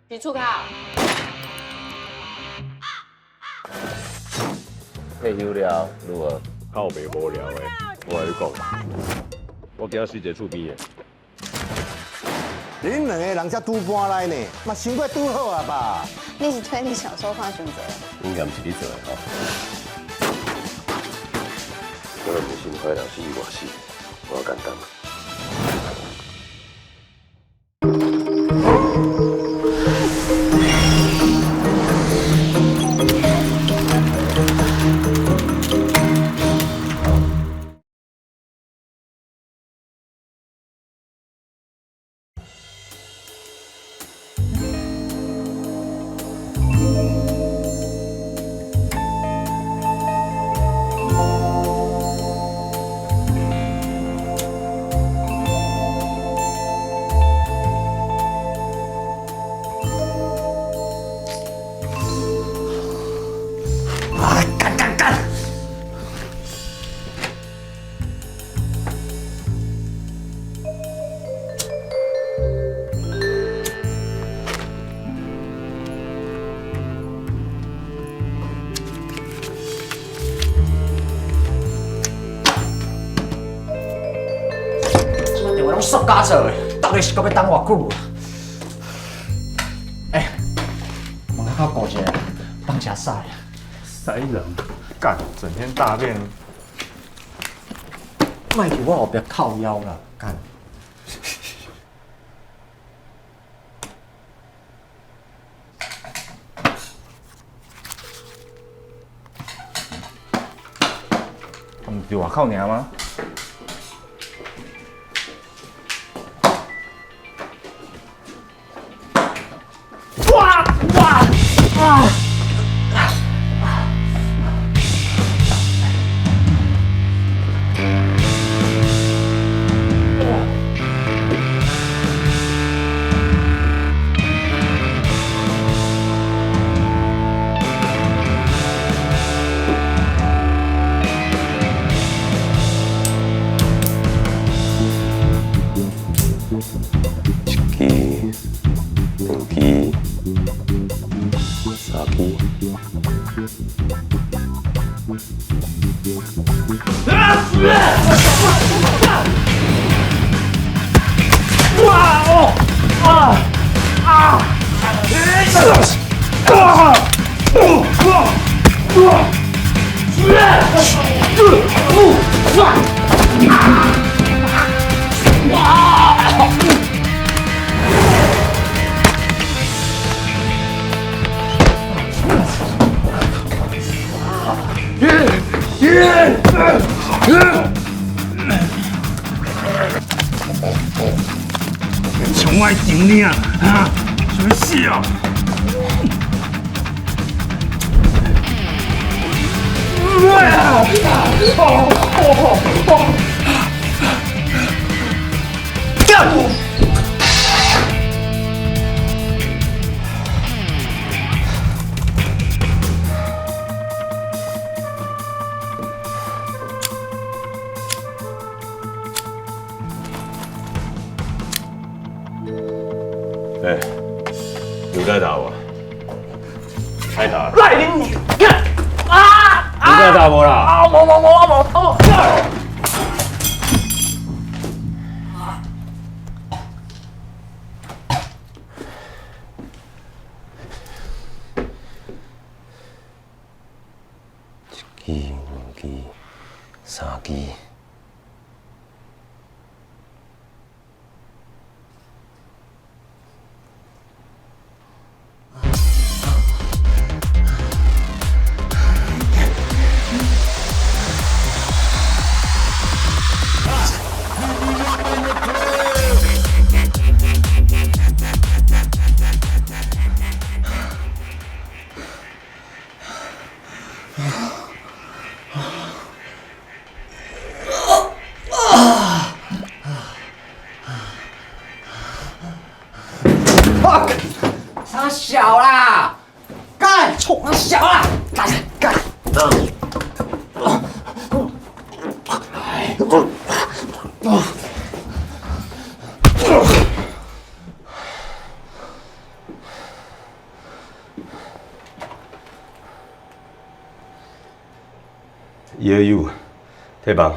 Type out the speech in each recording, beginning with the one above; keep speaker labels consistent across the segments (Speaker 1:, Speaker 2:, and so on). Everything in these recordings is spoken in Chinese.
Speaker 1: 比出卡。
Speaker 2: 退休了如何？
Speaker 3: 靠北无聊的，我跟你讲，我今仔是一个厝边的。
Speaker 4: 恁两个人才拄搬来呢，嘛想过拄好啊吧？
Speaker 5: 你是推理小说看选择，
Speaker 2: 应该不是你做的吼。我唔信快人死我死，我简单。
Speaker 6: 我拢塑胶做的，到底是搁要等偌久啊？问下靠顾一下，放吃屎。
Speaker 3: 塞人，干，整天大便。
Speaker 6: 卖给我后壁靠腰啦，干！
Speaker 3: 他们对外靠娘吗？
Speaker 7: 从外顶你啊！啊，什么戏啊？
Speaker 3: 有在打我？太打了！
Speaker 6: 赖你！
Speaker 3: 有在打我啦？
Speaker 6: 冇！
Speaker 2: 支、两支、三支。
Speaker 6: 傻小啦！干，冲他小啦！干！
Speaker 2: 也有，退房。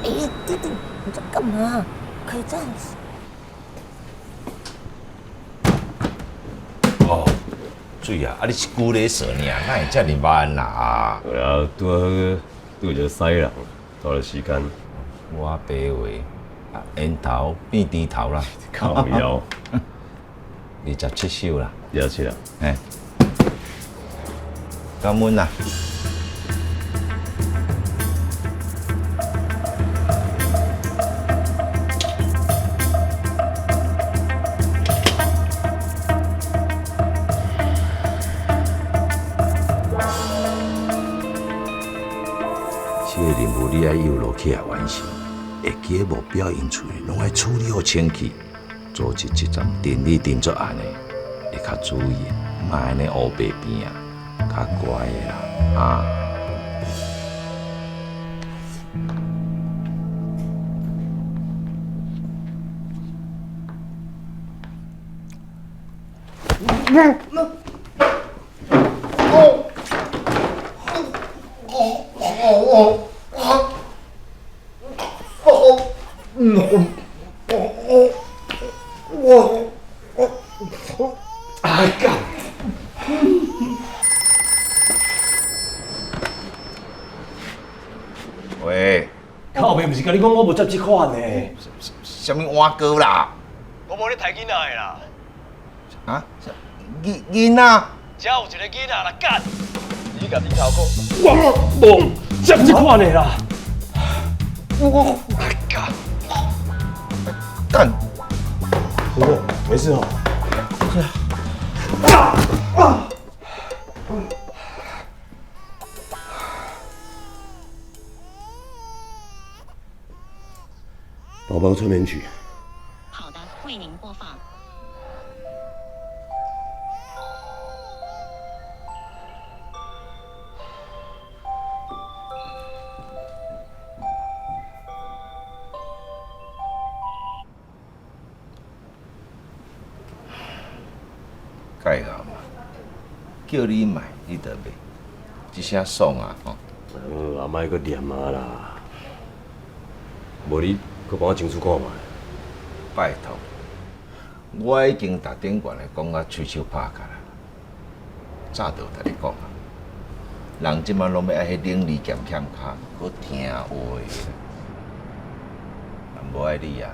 Speaker 1: 哎，弟弟，你在干嘛？可以这样子。
Speaker 8: 哦，水啊！啊，你是久咧说呢，哪会遮尔慢啦？
Speaker 2: 对啊，拄就使啦，到了时间。
Speaker 8: 我白话啊，烟头变甜头啦。
Speaker 2: 靠腰。
Speaker 8: 27首啦。
Speaker 2: 27啦。
Speaker 8: 嘿。感恩啦。这个任务你爱有落去完成，会记的目标因素拢爱处理好清气，组织一站定力定作案的，会较注意，莫安尼乌白边啊，较乖的啦啊。喂，
Speaker 3: 靠背，不是甲你讲我无接这款呢？
Speaker 8: 什么碗糕啦？
Speaker 3: 我无咧抬囡仔的啦，
Speaker 8: 啊？囡仔？
Speaker 3: 只有一个囡仔啦，干！你甲你头讲，我无接这款的啦。
Speaker 8: 干！
Speaker 3: 没事哦。
Speaker 2: 宝宝催眠曲。
Speaker 1: 好的，为您播放。
Speaker 8: 介好嘛，叫你买，你得买，一声爽啊！哦，
Speaker 2: 阿莫搁念啊啦，无你搁帮我争取看卖。
Speaker 8: 拜托，我已经打电话来讲啊，吹手拍卡啦。早就甲你讲啊，人即马拢要爱迄能力兼欠卡，搁听话。人无爱你啊，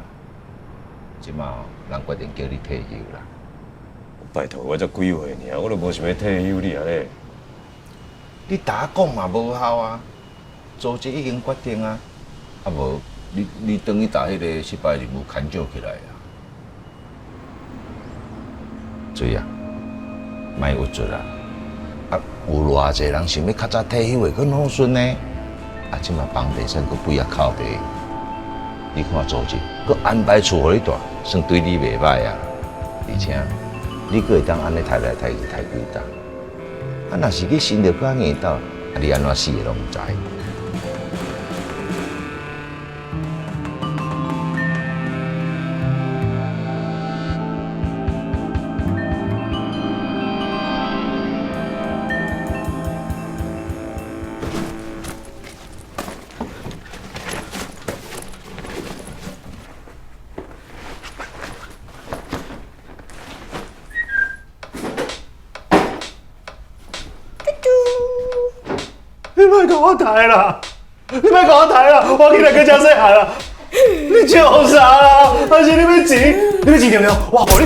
Speaker 8: 即马人决定叫你退休啦。
Speaker 2: 拜托，我才几岁尔，我都无想要退休你安尼。
Speaker 8: 你打讲嘛无效啊，组织已经决定啊，啊无你等于把迄个失败任务牵照起来啊。水啊，莫郁卒啊！啊，有偌济人想要较早退休会更好顺呢？啊，即马房地产佫几啊靠地，你看组织佫安排厝互你住，算对你袂歹啊。而且你佫会当安尼抬来抬去抬几档。啊，若是去新着搁硬斗，啊，你安怎死的拢唔知。
Speaker 7: 你莫甲我抬啦！你莫甲我抬啦！我今日去食细汉啦！你笑啥啦？还是你要钱？你要钱对不对？我互你。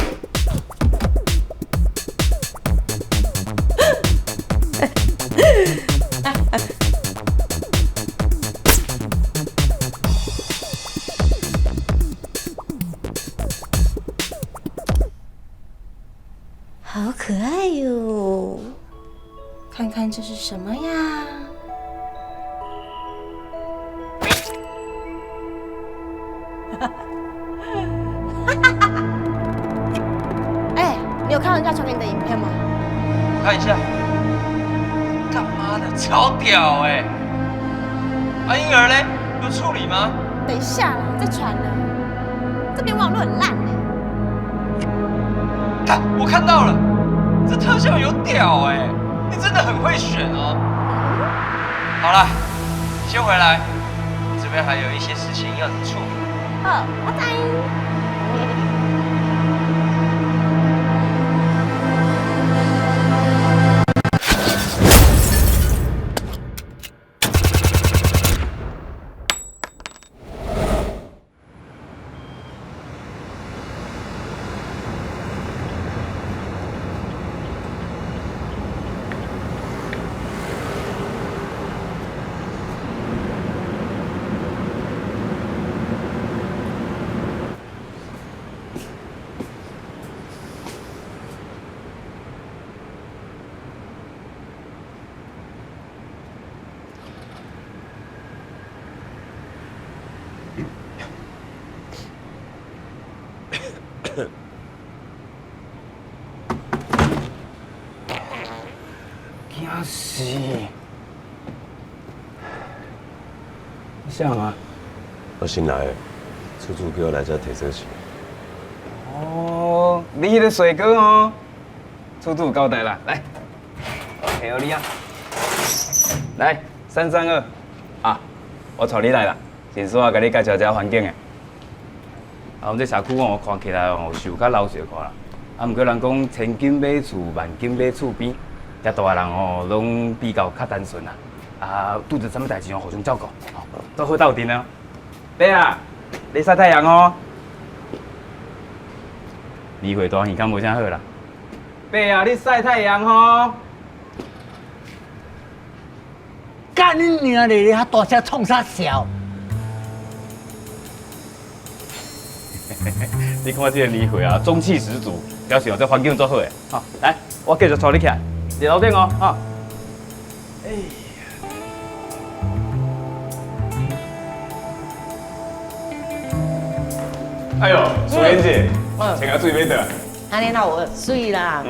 Speaker 1: 好可爱哟！看看这是什么呀？哎，你有看人家传给你的影片吗？
Speaker 3: 我看一下。他妈的，超屌哎！啊，婴儿嘞，有处理吗？
Speaker 1: 等一下啦，再传了。这边网络很烂哎。
Speaker 3: 看，我看到了，这特效有屌哎！你真的很会选哦。好了，你先回来，这边还有一些事情要你处理。
Speaker 1: 好，我在。
Speaker 7: 惊死！你啥啊？
Speaker 2: 我新来的，厝主叫我来这提车钱。
Speaker 7: 哦，你迄个水哥哦，处处有交代啦，来，配合你啊，来332啊，我带你来啦，先说甲你介绍一下环境的。啊，我们这社区哦，看起来哦，是有较老实看啦。啊，毋过人讲千金买厝，万金买厝边，遐大人哦，拢比较较单纯啦。啊，拄着什么代志哦，互相照顾，都好斗阵啊。爸啊，你晒太阳哦。离会大耳敢无啥好啦。爸啊，你晒太阳哦。
Speaker 9: 干你娘的！你还大声冲啥笑？
Speaker 7: 你看这个年会啊，中气十足，表示哦这环境做好诶。好，来，我继续带你起来，坐楼顶哦，哈。哎呦，淑妍姐，请我水买倒。
Speaker 9: 安尼那有水啦。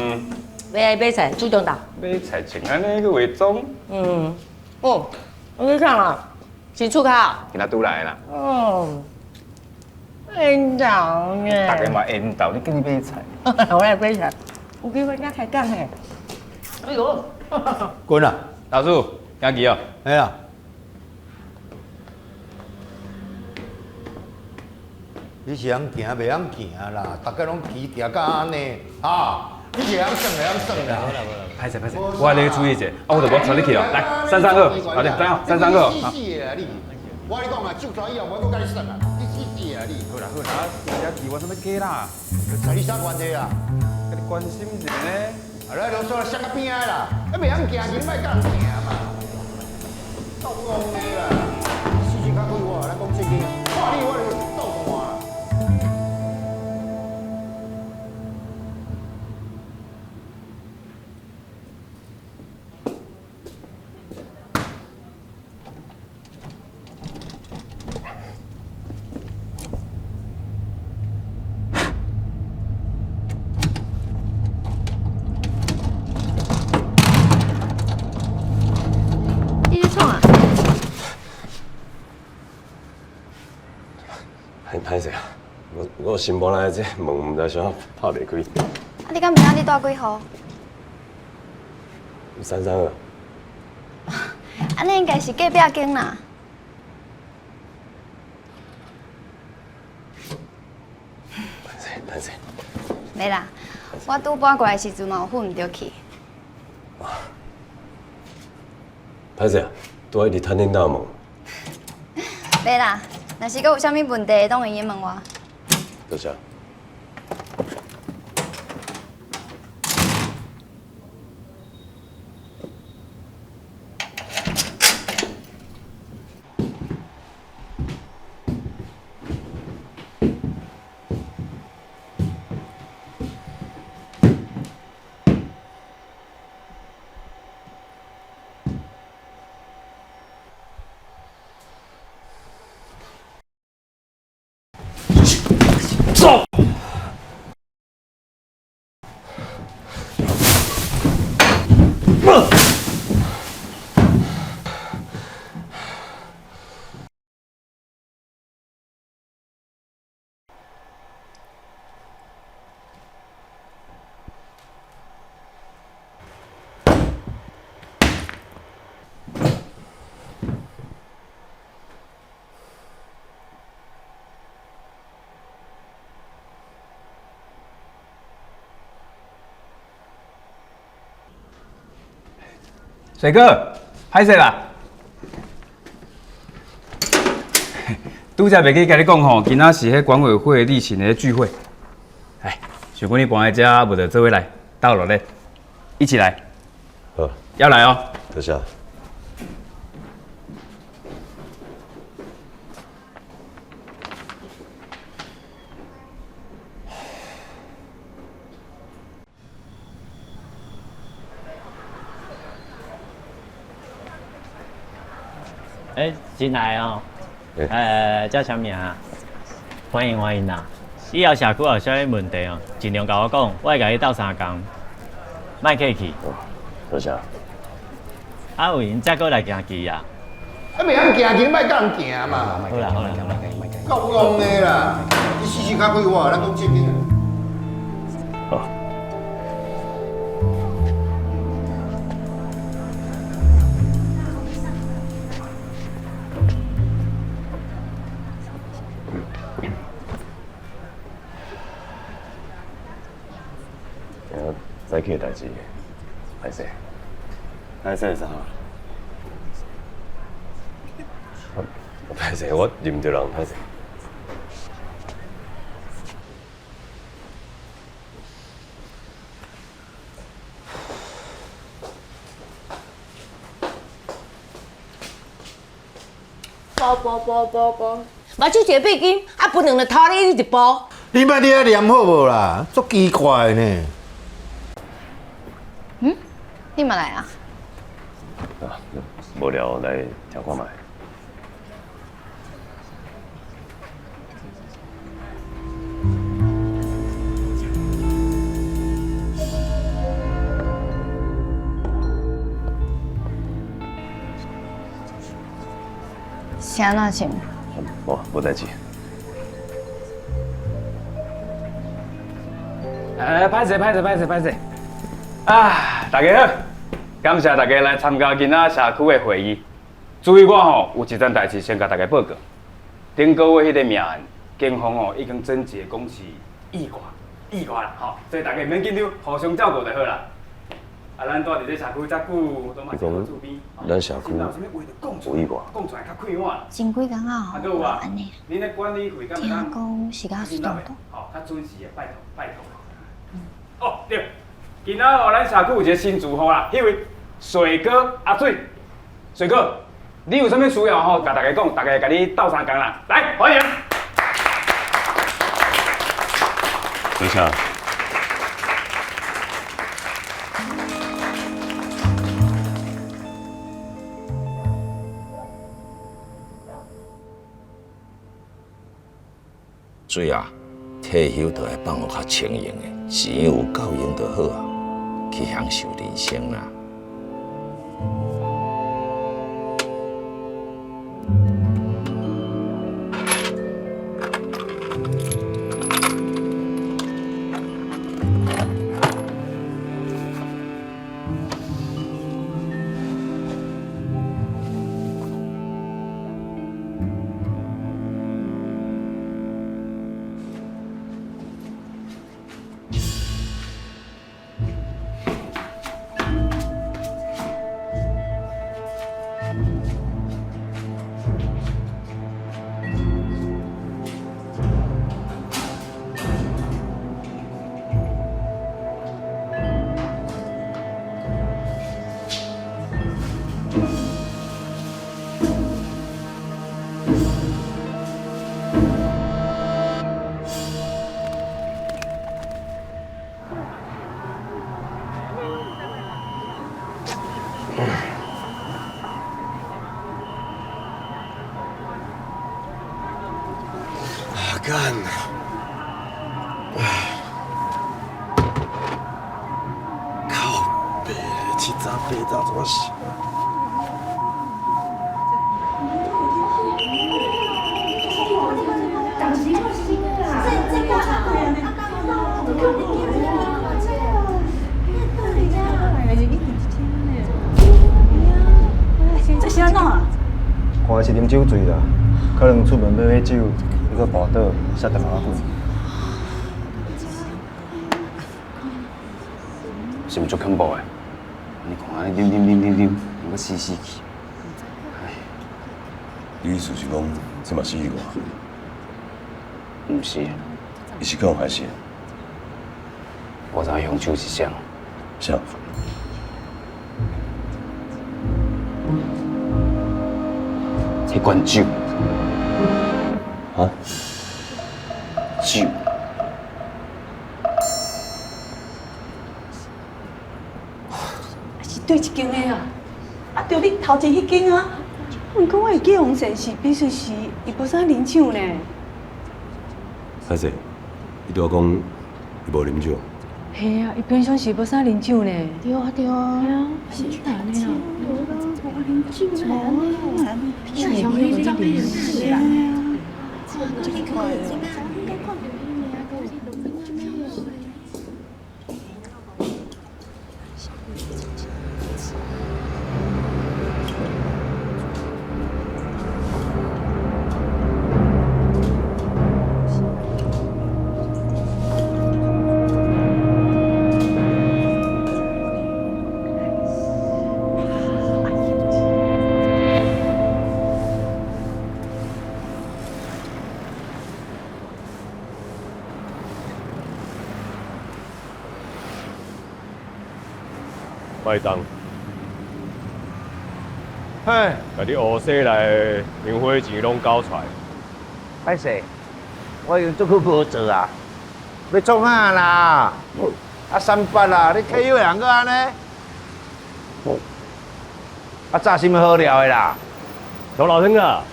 Speaker 9: 买菜主动到。
Speaker 7: 买菜穿安尼个伪装。
Speaker 9: 哦，我去看啊，是厝口。
Speaker 7: 今仔拄来啦。
Speaker 9: 领导呢？
Speaker 7: 大家嘛缘投，你跟你买菜。
Speaker 9: 我来买菜，有机会跟他开讲嘿。哎呦，
Speaker 4: 滚啦！
Speaker 7: 老叔，赶紧哦。
Speaker 4: 哎呀，你是通行袂通行啦？大家拢骑行甲安尼，啊！你是通算袂通算啦？
Speaker 7: 歹势歹势，我来注意一下，我就无带你去哦。来，332，好点，等下332。
Speaker 4: 死死啊你！我跟你讲啊，就算以后我都甲你算啦，你死死啊你！
Speaker 7: 好啦好啦，不要提我什么假啦，
Speaker 4: 在你啥关系啊？
Speaker 7: 跟你关关心一下呢。
Speaker 4: 啊，来，啰嗦啦，闪个边仔啦，袂晓行，你莫甲人行嘛。斗戆的啦，时时较开我，咱讲正经，看你我就斗看啦。
Speaker 1: 你去创啊？
Speaker 2: 歹势啊！我新搬来这门，唔知啥拍袂开。
Speaker 5: 啊，你敢明仔你住几号？
Speaker 2: 332。
Speaker 5: 安尼应该是隔壁间啦。
Speaker 2: 歹势。
Speaker 5: 没啦，我拄搬过来时阵嘛有混唔着去。
Speaker 2: 歹势啊！拄爱伫餐厅大问。
Speaker 5: 没啦，若是阁有啥物问题，当会用问我。
Speaker 2: 多谢。
Speaker 7: 走。水哥，歹势啦！拄则袂记甲你讲吼，今仔是迄管委会例行的聚会。哎，想讲你搬来遮，无就做伙来，到了嘞，一起来。
Speaker 2: 好，
Speaker 7: 要来哦。
Speaker 2: 多谢。
Speaker 10: 进来哦。叫啥名啊？欢迎欢迎啦！以后社区有啥物问题哦，尽量甲我讲，我会甲你斗相共，莫客气。
Speaker 2: 多谢。
Speaker 10: 啊，有闲再过来行棋啊！
Speaker 4: 啊，袂晓行，你莫甲人行嘛。
Speaker 10: 好啦好啦，
Speaker 4: 够戆的啦，你时时较开我，咱讲正经。
Speaker 2: 好。早起的代志，歹势，歹势啥？歹势，我认唔着人，歹势。
Speaker 9: 无，目睭一个背金，啊，分两个头你一包。
Speaker 4: 你莫伫遐念好无啦？足奇怪呢。
Speaker 5: 你嘛来啊？
Speaker 2: 啊，无聊来听看卖。
Speaker 5: 是安怎想？
Speaker 2: 无代志。
Speaker 7: 歹势。啊，大家好，感谢大家来参加今仔社区的会议。注意我吼，有一件代志先甲大家报告。顶个月迄个命案，警方吼已经侦结讲是意外啦，吼，所以大家免紧张，互相照顾就好啦。啊，咱住伫这社区遮久，都嘛是好厝边。
Speaker 2: 咱社区有意外，
Speaker 7: 讲出来较快活。
Speaker 5: 前几工啊，安尼。
Speaker 7: 恁咧管理费敢会
Speaker 5: 听
Speaker 7: 当？
Speaker 5: 讲是甲速度。
Speaker 7: 吼，较准时的，拜托。哦对，今仔哦，咱社区有一个新住户啦，迄位水哥阿水，水哥，你有啥物需要吼，甲大家讲，大家甲你斗相共啦。来，欢迎。
Speaker 2: 等下。
Speaker 8: 水啊，退休就要放互较清闲的，钱有够用就好啊，去享受人生啦。
Speaker 2: 干！靠北，七早八早怎么洗？
Speaker 9: 这是安怎？
Speaker 11: 看是啉酒醉啦，可能出门买酒。一个跑道杀得麻烦。
Speaker 7: 是毋足恐怖的？你看，啉，我死去。
Speaker 2: 你意思是讲，这嘛是意外？
Speaker 7: 毋是，
Speaker 2: 伊是讲还是？
Speaker 7: 我知凶手是谁？
Speaker 2: 啥？
Speaker 7: 迄罐酒。
Speaker 2: 啊？
Speaker 7: 酒。
Speaker 9: 是对一间的啊，啊，对你头前迄间啊。不过我会记王先生必须是伊无啥啉酒呢。
Speaker 2: 歹势，伊对我讲，伊无啉酒。
Speaker 9: 系啊，伊平常是无啥啉酒呢。
Speaker 1: 对啊，对啊，是哪呢？无啉酒呢？平常你这边是啊。
Speaker 12: 麦当，
Speaker 4: 嘿，
Speaker 12: 把你乌西来的零花钱拢交出来。
Speaker 4: 歹势，我已经足久无做啊，要创啥啦？啊，38啦，你退休人个安尼？啊，炸什么好料的啦？
Speaker 12: 头老汤啊！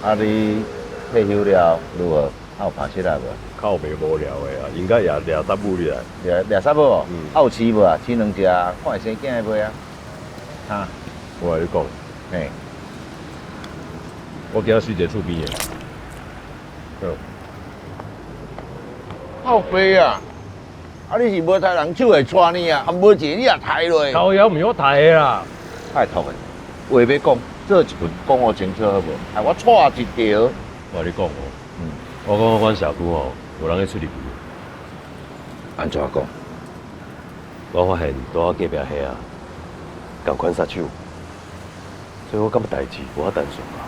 Speaker 8: 啊，你退休了如何？有拍七啊无？
Speaker 12: 靠袂无聊的啊，应该也掠杂物哩啊。
Speaker 8: 掠啥无？有饲无啊？饲两只，看会生囝的袂啊？哈？
Speaker 12: 我甲你讲，
Speaker 8: 嘿，
Speaker 12: 我今仔睡一个厝边的。
Speaker 4: 靠背啊！啊，你是无杀人手会抓你啊？啊，无钱你也抬落。
Speaker 12: 头摇唔是我抬的啦。
Speaker 8: 太痛的，话要讲，做一份讲我清楚好无？害我错一条。
Speaker 12: 我甲你讲哦，我讲阮社区吼，有人去出入。
Speaker 8: 安怎讲？
Speaker 12: 我发现在我隔壁遐啊，共款杀手，所以我感觉代志无遐单纯啊。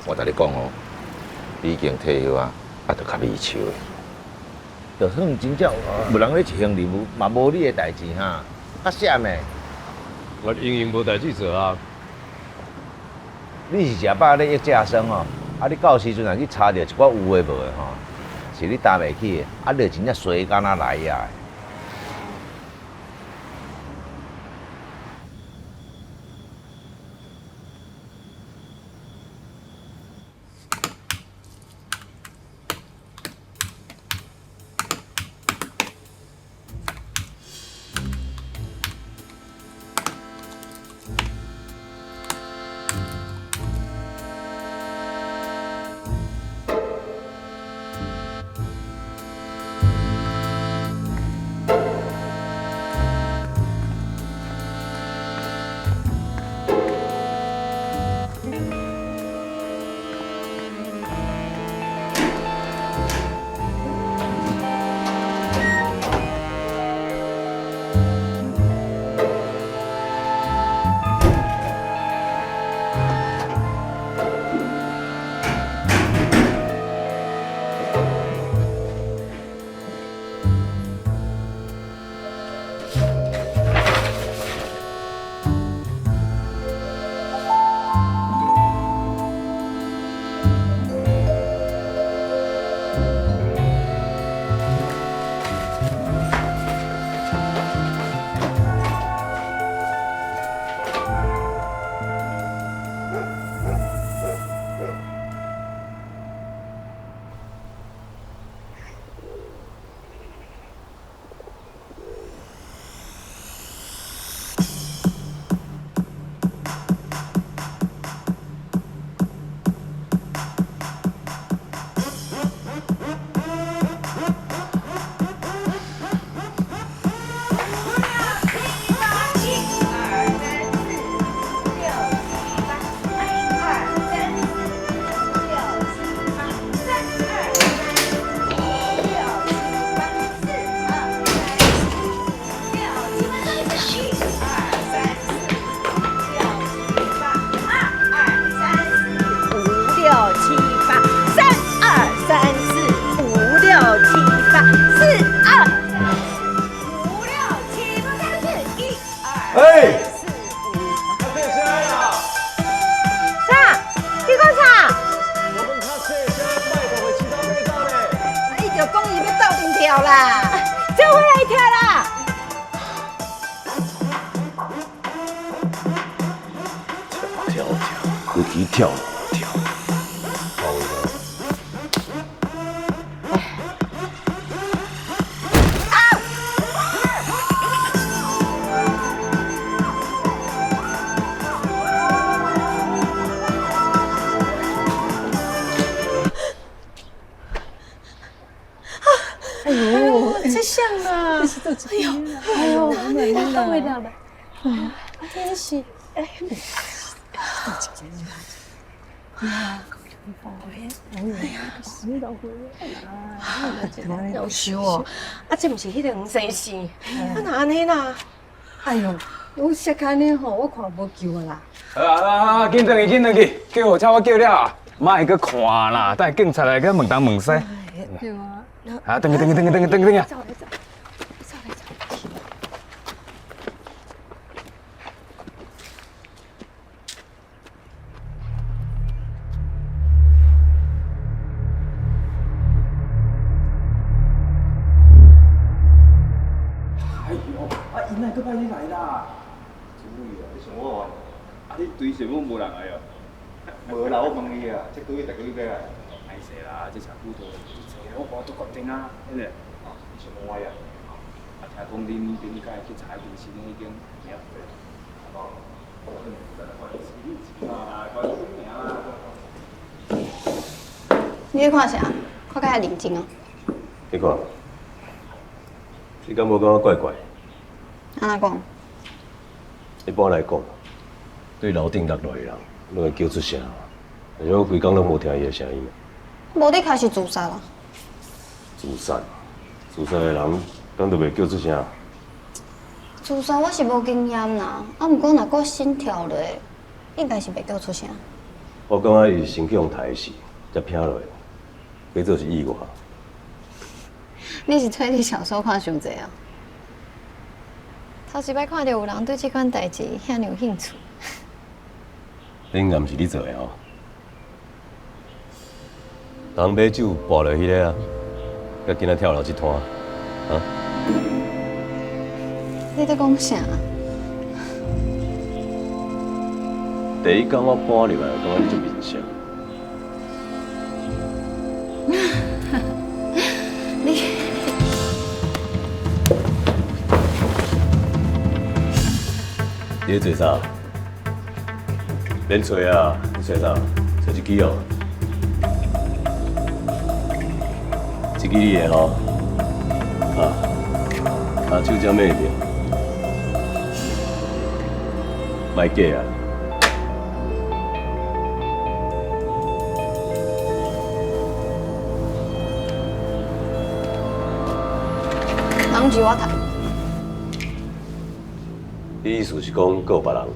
Speaker 8: 我甲你讲哦，你已经退休啊，
Speaker 2: 啊，着较美笑的。
Speaker 4: 就算真正无人咧执行任务，嘛无你的代志哈，较闪的。
Speaker 12: 我营营无代志做啊。
Speaker 4: 你是食饱咧益正生哦，啊你到时阵若去查着一寡有诶无诶吼，是你担袂起的，啊你就真正衰干那来呀。
Speaker 2: 你一跳跳，好的。
Speaker 9: 哎呦，这像啊！哎呦，哎呦，那味道的，真是哎。
Speaker 1: 夭寿哦！啊，这毋是迄个黄先生，啊哪安尼啦？哎呦，我摔安尼吼，我看无救啊啦！
Speaker 7: 紧转去，紧转去，救护车我叫了，莫会去看啦，等警察来去问东问西。
Speaker 1: 对啊。
Speaker 7: 啊，转去。
Speaker 11: 因哪个摆你来啦？
Speaker 12: 注意啊！你想我啊？啊，你对什么无人来哦？
Speaker 11: 无啦，我问你啊，这个月大家要来？
Speaker 7: 歹势啦，这车骨头，我无都决定啊，真个。
Speaker 11: 你想我呀？
Speaker 7: 啊，听讲恁顶届去查电视已经免费。
Speaker 5: 你咧看啥？看甲遐认真哦。
Speaker 2: 你看，你敢无感觉怪怪？
Speaker 5: 安怎讲？
Speaker 2: 一般来讲，对楼顶落来的人，拢会叫出声，而且我规工拢无听伊的声音。
Speaker 5: 无你开始自杀啦？
Speaker 2: 自杀的人，敢都袂叫出声。
Speaker 5: 自杀我是无经验啦，啊，毋过若个心跳落，应该是袂叫出声。
Speaker 2: 我感觉伊是先去用抬死，才拼落来。别做是意外。
Speaker 5: 你是推理小说看伤济啊？头一摆看到有人对这款代志遐尼有兴趣。
Speaker 2: 恁敢是你做的吼？人买酒跋落迄个啊，甲今仔跳楼一摊，啊？
Speaker 5: 你在讲啥？
Speaker 2: 第一天我搬入来，感觉你就面相。你咧做啥？免吹啊！你吹啥？吹一支哦。一支你的吼，啊手才咩着，卖假啊！
Speaker 5: 人住我头。
Speaker 2: 你意思是讲，还有别人？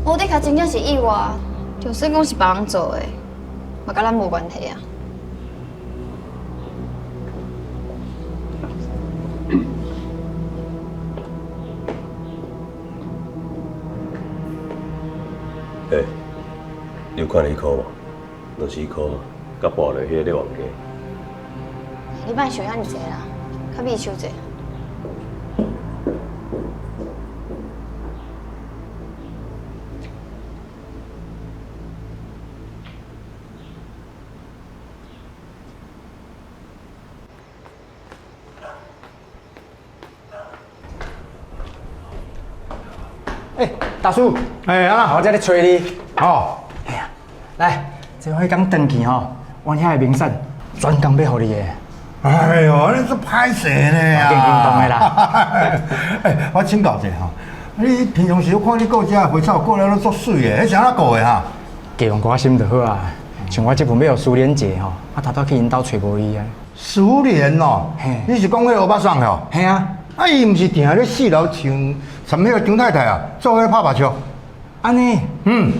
Speaker 5: 我的确真正是意外，就算讲是别人做的，嘛甲咱无关系啊。
Speaker 2: 嘿，你有看到迄箍无？就是迄箍，甲跋落迄个咧王家。
Speaker 5: 你莫想遐尼济啦，较秘书济。
Speaker 6: 大叔，
Speaker 4: 啊，
Speaker 6: 我在咧找你。
Speaker 4: 哦，
Speaker 6: 哎呀，来，这回刚转去吼，阮遐个名产专工要互你的。
Speaker 4: 哎呦，你这歹势呢啊！
Speaker 6: 电动的啦。
Speaker 4: 哎，我请教一下吼，你平常时我看你顾遮花草顾了都足水的，迄是安怎顾的哈？
Speaker 6: 加用关心就好啊。像我这份要有苏联节吼，我偷偷去因兜找无伊啊。
Speaker 4: 苏联哦，你是讲迄个欧巴桑哦？
Speaker 6: 系啊。
Speaker 4: 啊，伊毋是定咧四楼像什么迄个张太太啊，做迄拍麻将。
Speaker 6: 安尼？
Speaker 4: 嗯。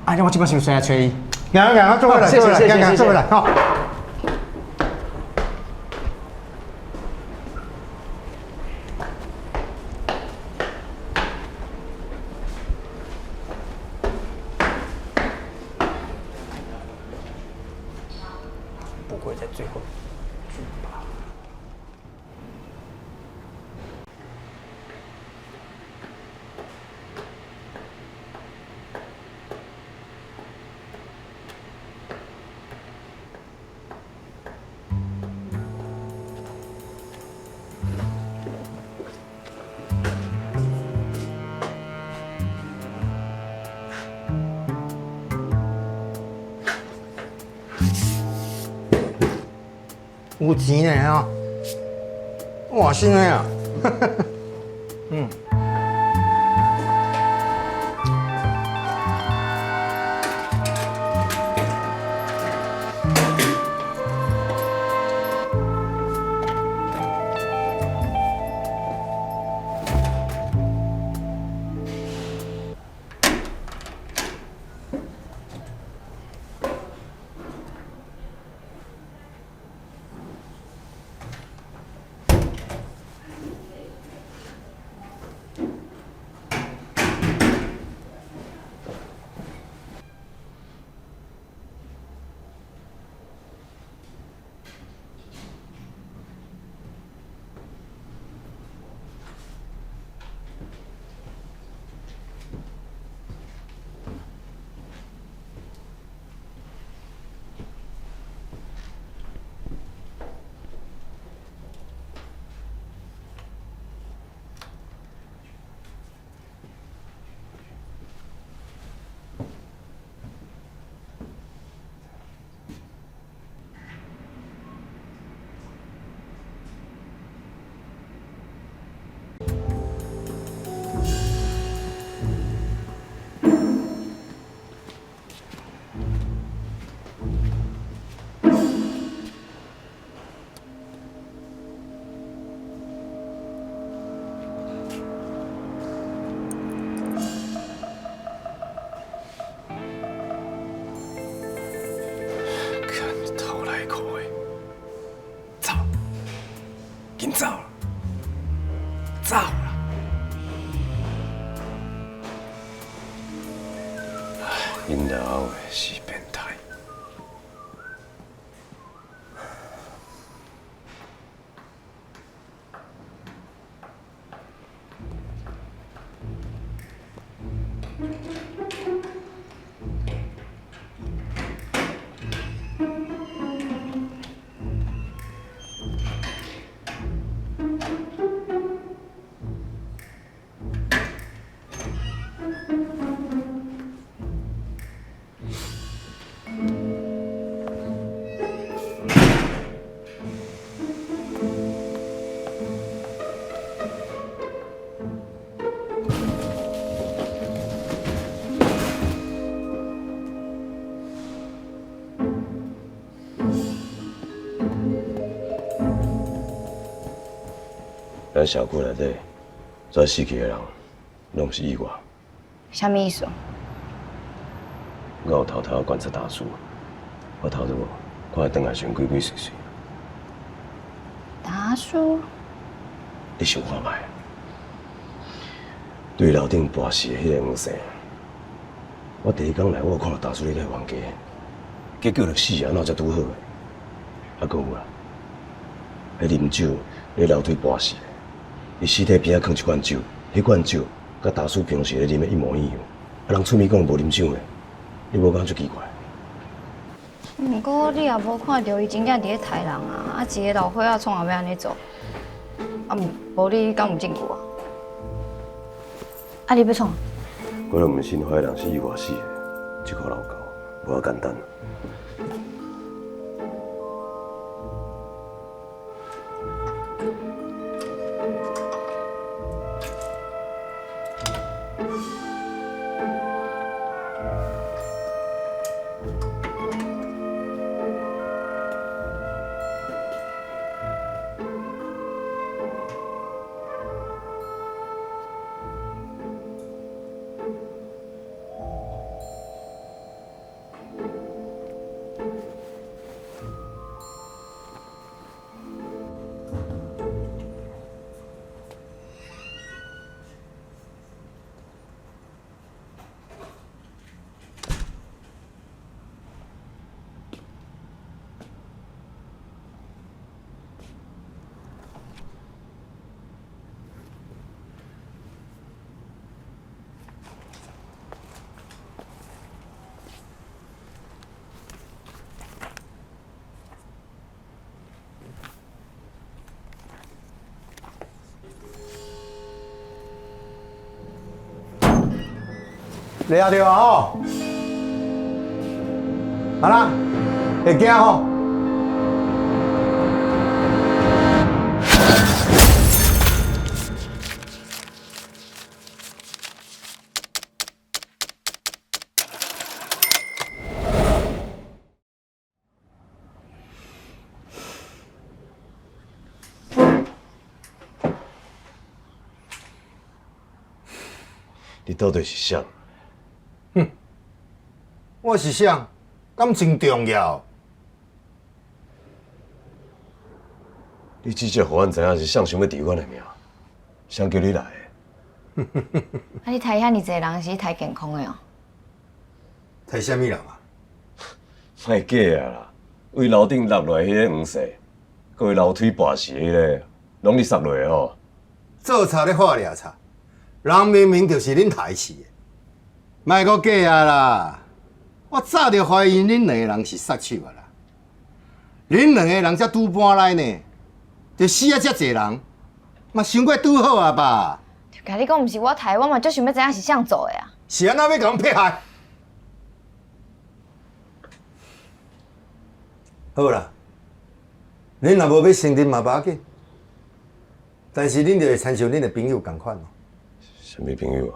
Speaker 6: 啊，我即摆就出来找伊。
Speaker 4: 行，坐回来，坐回来，行，坐回来，好。
Speaker 6: 不会在最后。
Speaker 4: 有钱的啊，哇，新的啊，嗯。
Speaker 7: 紧走啦，走啦！
Speaker 2: 因老的是变态。咱社区内底，全死去的人，拢是意外。
Speaker 5: 什么意思？
Speaker 2: 我有偷偷观察大叔，我头拄看伊转来时鬼鬼祟祟。
Speaker 5: 大叔，
Speaker 2: 你想看卖？对楼顶跋死的迄个黄生，我第一天来，我有看到大叔咧在冤家，结果就死啊，哪才拄好的？还佫有啦，迄啉酒咧楼梯跋死的。伊尸体边仔放一罐酒，迄罐酒甲大叔平时咧啉的一模一样。啊，人出面讲无啉酒的，你无感觉奇怪？
Speaker 5: 不过你也无看到伊真正伫咧杀人啊！一个老伙仔创后要安尼做，无你敢有证据啊？你要创？
Speaker 2: 我都毋信坏人是意外死的，这颗老狗无遐简单。
Speaker 4: 抓着啊吼！啊啦，会惊吼？
Speaker 2: 你到底是啥？
Speaker 4: 我是啥？敢真重要？
Speaker 2: 你直接互阮知影是谁想要治阮的命，谁叫你来的？
Speaker 5: 你杀遐尼济人是杀健康的哦？
Speaker 4: 杀啥物人啊？
Speaker 2: 莫假啊啦！为楼顶落来迄个黄色，佮为楼梯跋死迄个，拢你杀落的吼。
Speaker 4: 做贼咧画掠贼，人明明就是恁害死的，莫阁假啊啦！我早就怀疑恁两个人是杀手啊啦！恁两个人才拄搬来呢，就死啊遮济人，嘛想过拄好啊吧？
Speaker 5: 就甲你讲，毋是我杀，我嘛就想要知影是谁做的啊！
Speaker 4: 是安怎要甲阮迫害？好啦，恁若无要承认嘛，无要紧，但是恁就会亲像恁的朋友共款哦。
Speaker 2: 什么朋友啊？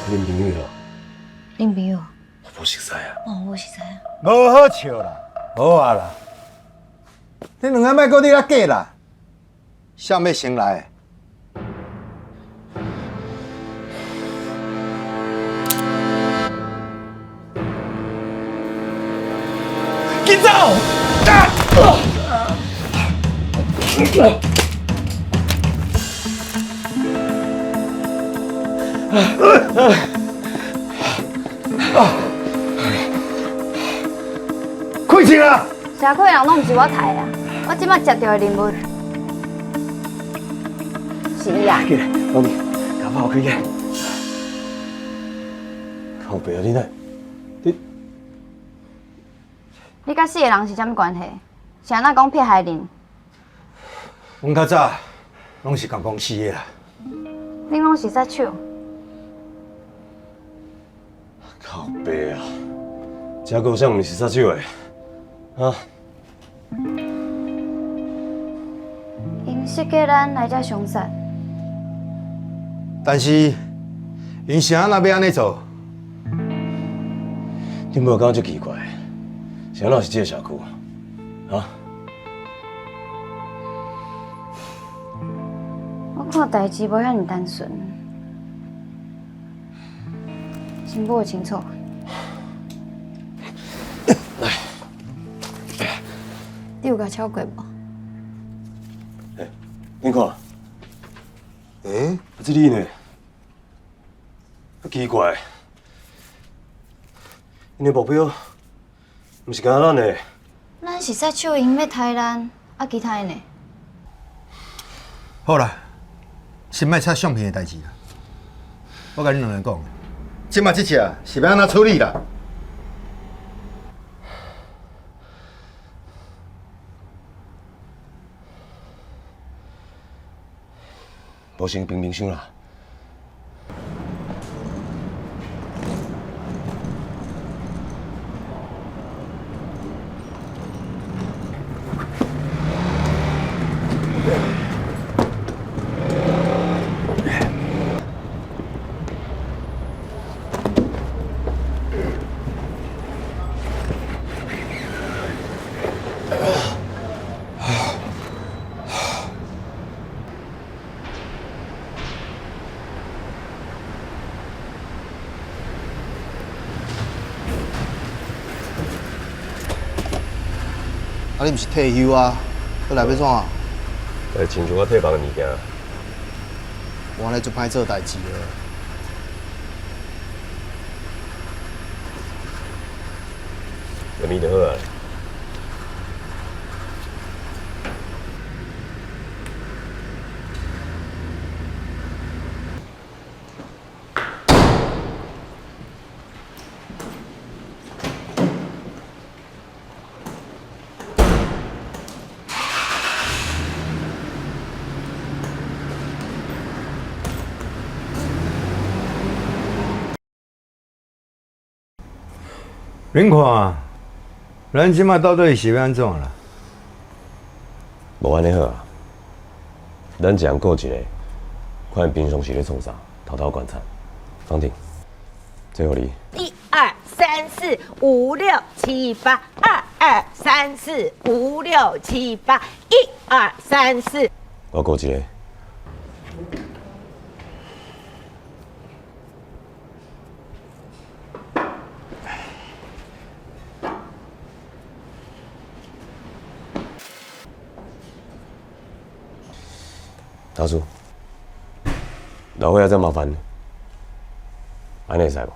Speaker 2: 恁朋友啊？
Speaker 5: 恁朋友？
Speaker 2: 我无熟悉啊。
Speaker 5: 哦，我熟悉啊。
Speaker 4: 无好笑啦，好啊啦，恁两个莫搁伫遐假啦，谁要先来的？
Speaker 7: 紧走！
Speaker 4: 开枪啊！
Speaker 5: 社会人拢毋是我杀的，我即摆接到的任务是伊啊。
Speaker 2: 起来，老弟，甲跑开起。靠背啊，你哪？
Speaker 5: 你甲死的人是啥物关系？是安那讲骗害人？
Speaker 4: 阮较早拢是共公司的啦。
Speaker 5: 恁拢是杀手？
Speaker 2: 靠背啊！这个像毋是杀手的，啊？
Speaker 5: 因设计咱来遮凶杀，
Speaker 4: 但是因是安那要安尼做？
Speaker 2: 你无感觉足奇怪？谁哪是这个社区？啊？
Speaker 5: 我看代志无遐尼单纯，先摸清楚。你有甲超过无？
Speaker 2: 你看，这你呢？足奇怪，因的目标毋是干咱的。
Speaker 5: 咱是杀手，因要杀咱，啊，其他的呢？
Speaker 4: 好啦，先莫插相片的代志啦。我甲恁两个讲，即马这只是要安怎处理啦？
Speaker 2: 无先平平想啦。
Speaker 4: 啊，你毋是退休啊？搁来要怎啊？
Speaker 2: 来亲像我退房的物件。
Speaker 4: 我安尼就歹做代志了。
Speaker 2: 下面就好啊。
Speaker 4: 恁看，咱即马到底是要安怎啦？
Speaker 2: 无安尼好啊，咱一人顾一个，看因平常时咧创啥，偷偷观察。方婷，最后你。
Speaker 1: 1、2、3、4、5、6、7、8，2、2、3、4、5、6、7、8，1、2、3、4。
Speaker 2: 我顾一个。大叔，老伙仔真麻烦，安尼会使无？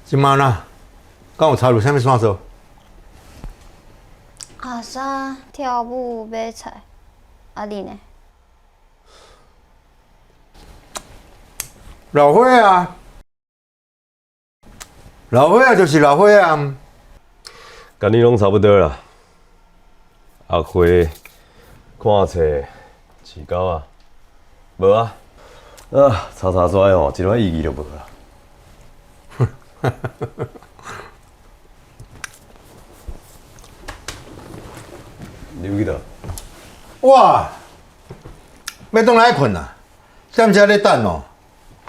Speaker 4: 今晚呢，敢有插入啥物线索？
Speaker 5: 阿三跳舞买菜，你呢？
Speaker 4: 老伙啊，老伙就是老伙啊。
Speaker 12: 甲你拢差不多啦。阿辉，看册，饲狗啊，无啊。查衰吼，一点意义都无啦。你有去倒？
Speaker 4: 哇，要倒来困啊？踮遮咧等哦，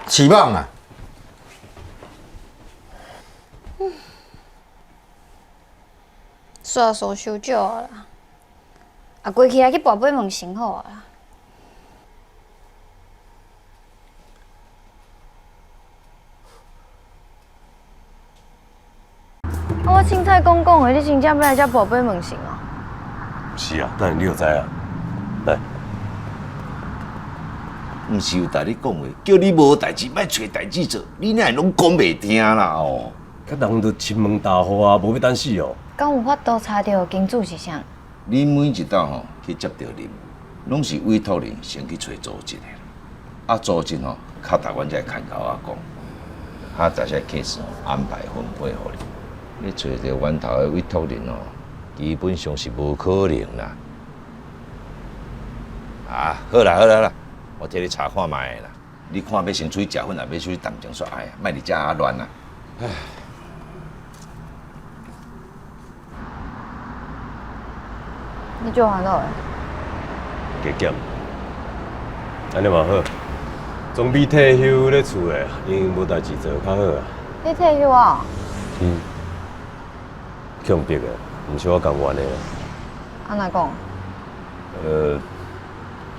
Speaker 4: 起网啊！
Speaker 5: 煞数收少啊啦，过去来去跋杯问先好啊啦。我凊彩讲的，你真正要来遮跋杯问先哦？
Speaker 12: 是啊，但你就知啊。来，
Speaker 8: 毋是有甲你讲话，叫你无代志，莫找代志做，你哪会拢讲袂听啦哦？
Speaker 12: 甲人都亲门大户啊，无要等死哦。
Speaker 5: 敢有法度查到金主是啥？
Speaker 8: 你每一道吼去接到任务，拢是委托人先去找组织的，组织吼较达阮才看头仔讲，这些 case 安排分配互你。你找到源头的委托人哦，基本上是无可能啦。好啦，我替你查看卖啦。你看要先出去食饭，还要出去谈情说爱，莫伫遮乱啦。唉。
Speaker 5: 你做还好诶。
Speaker 12: 加减，安尼嘛好，总比退休咧厝诶，闲无代志做较好啊。
Speaker 5: 你退休啊？
Speaker 12: 强迫诶，毋是我甘愿诶。
Speaker 5: 安怎讲？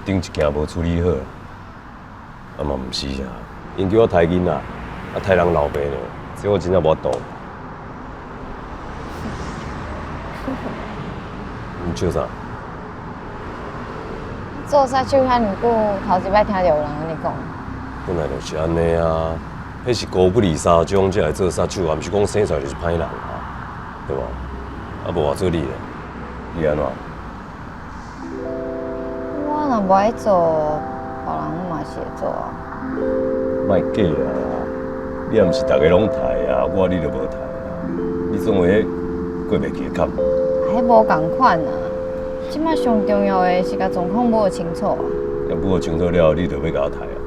Speaker 12: 顶一件无处理好，嘛毋是啥，因叫我抬囡仔，抬人老爸呢，这我真正无懂。你笑啥？
Speaker 5: 做杀手遐尼久，头一摆听到有人安尼讲。
Speaker 12: 本来就是安尼啊，迄是高不离三种才来做杀手，也毋是讲生出来就是歹人啊，对吧？无我做你诶，你安怎？
Speaker 5: 我若无爱做，别人嘛是会做啊。
Speaker 12: 莫假啊！你也毋是逐个拢抬啊，我你就无抬啊。你总会过袂去的坎。
Speaker 5: 迄无共款啊！即摆上重要的是甲状况摸清楚啊。
Speaker 12: 若摸清楚了，你就要甲我抬啊。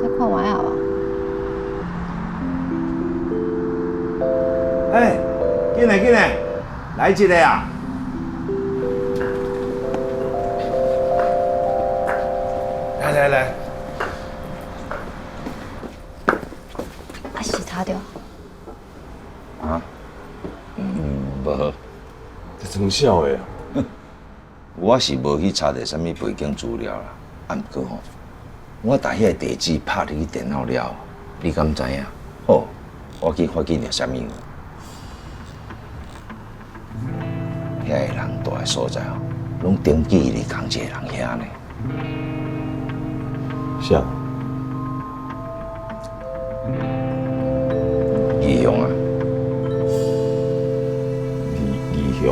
Speaker 5: 再看卖好啊。
Speaker 8: 哎，进来，来一个啊！来，
Speaker 5: 是查着。
Speaker 8: 无。
Speaker 12: 这装笑的啊！
Speaker 8: 我是无去查着啥物背景资料啦，毋过吼，我打迄个地址拍入去电脑了，你敢知影？哦，我去发现着啥物？遐个人住的所在吼，拢登记你同一个人遐呢。
Speaker 12: 啥？
Speaker 8: 义雄啊！
Speaker 12: 义雄。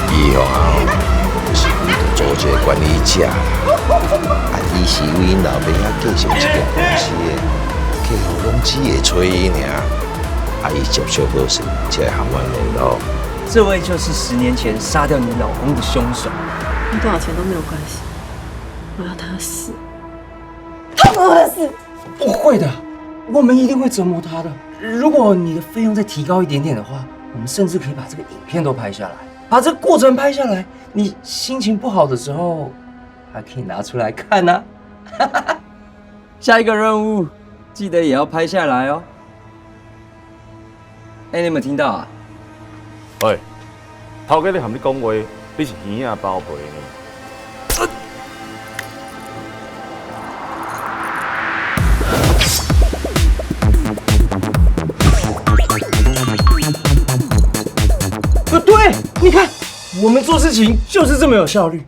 Speaker 8: 义雄啊，是为着组织管理者啦。伊是为因老爸仔继承这间公司的，客户拢只会找伊尔。伊接受无顺，才会和阮联络。
Speaker 3: 这位就是10年前杀掉你老公的凶手。
Speaker 9: 花多少钱都没有关系，我要他死，痛苦的死。
Speaker 3: 不会的，我们一定会折磨他的。如果你的费用再提高一点点的话，我们甚至可以把这个影片都拍下来，把这个过程拍下来。你心情不好的时候，还可以拿出来看呢。下一个任务，记得也要拍下来哦。哎，你有没有听到啊？
Speaker 12: 喂，
Speaker 13: 头家咧和你讲话，你是耳仔包皮呢？
Speaker 3: 对，你看，我们做事情就是这么有效率。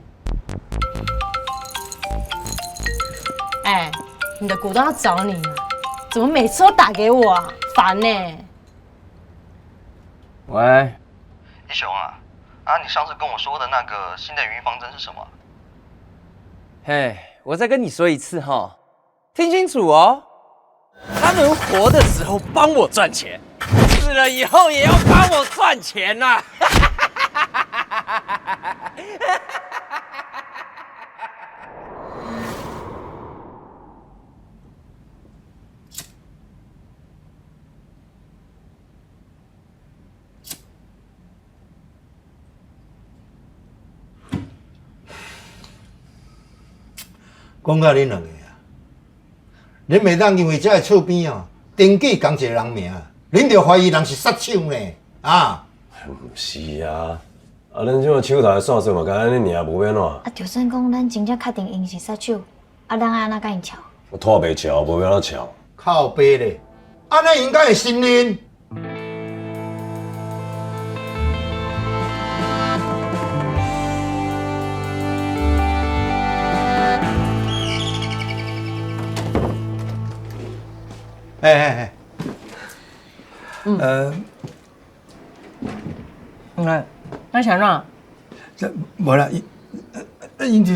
Speaker 9: 哎，你的股东要找你啊，怎么每次都打给我啊？烦呢。
Speaker 3: 喂，
Speaker 14: 一雄啊，你上次跟我说的那个新的营运方针是什么？
Speaker 6: 嘿，我再跟你说一次哈，听清楚哦。他们活的时候帮我赚钱，死了以后也要帮我赚钱呐、
Speaker 4: 讲到恁两个啊，恁袂当因为遮个厝边哦，登记同一个人名，恁就怀疑人是杀手呢？啊？
Speaker 2: 毋是啊，咱这种手头算算嘛，干安尼尔无变怎？
Speaker 5: 就算讲咱真正确定因是杀手，咱爱安怎甲因吵？
Speaker 2: 我拖袂巧，无变怎巧。
Speaker 4: 靠背咧，安尼应该会信任。
Speaker 1: 那想让？
Speaker 4: 无啦，因就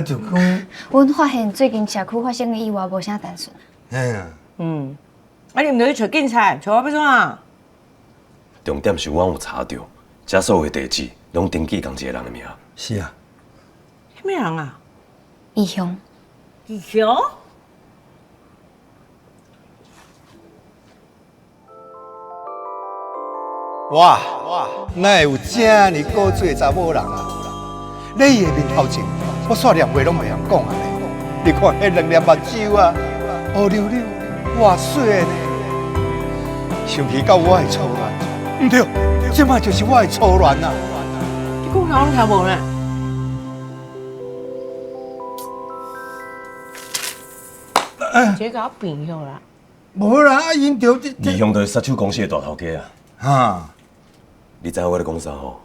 Speaker 4: 就讲，
Speaker 5: 阮发现最近社区发生的意外无啥单纯。
Speaker 4: 哎呀，
Speaker 1: 你唔着去找警察，找我要怎啊？
Speaker 2: 重点是我有查到，遮所有的地址拢登记同一个人的名。
Speaker 4: 是啊。
Speaker 1: 什么人啊？
Speaker 5: 义雄。
Speaker 1: 义雄？
Speaker 4: 哇，哪会有这么古锥的查某人啊？你伊的面头前，我煞连话拢袂晓讲啊！你看迄两粒目睭啊，乌溜溜、哇水的呢，想起到我的初恋，唔对，这摆就是我的初恋啊！
Speaker 1: 你讲啥拢听无呢？直接甲我变向啦！
Speaker 4: 无啦，因着这
Speaker 2: 义雄就是杀手公司的大头家啊！
Speaker 4: 哈，
Speaker 2: 你知影我咧讲啥吼？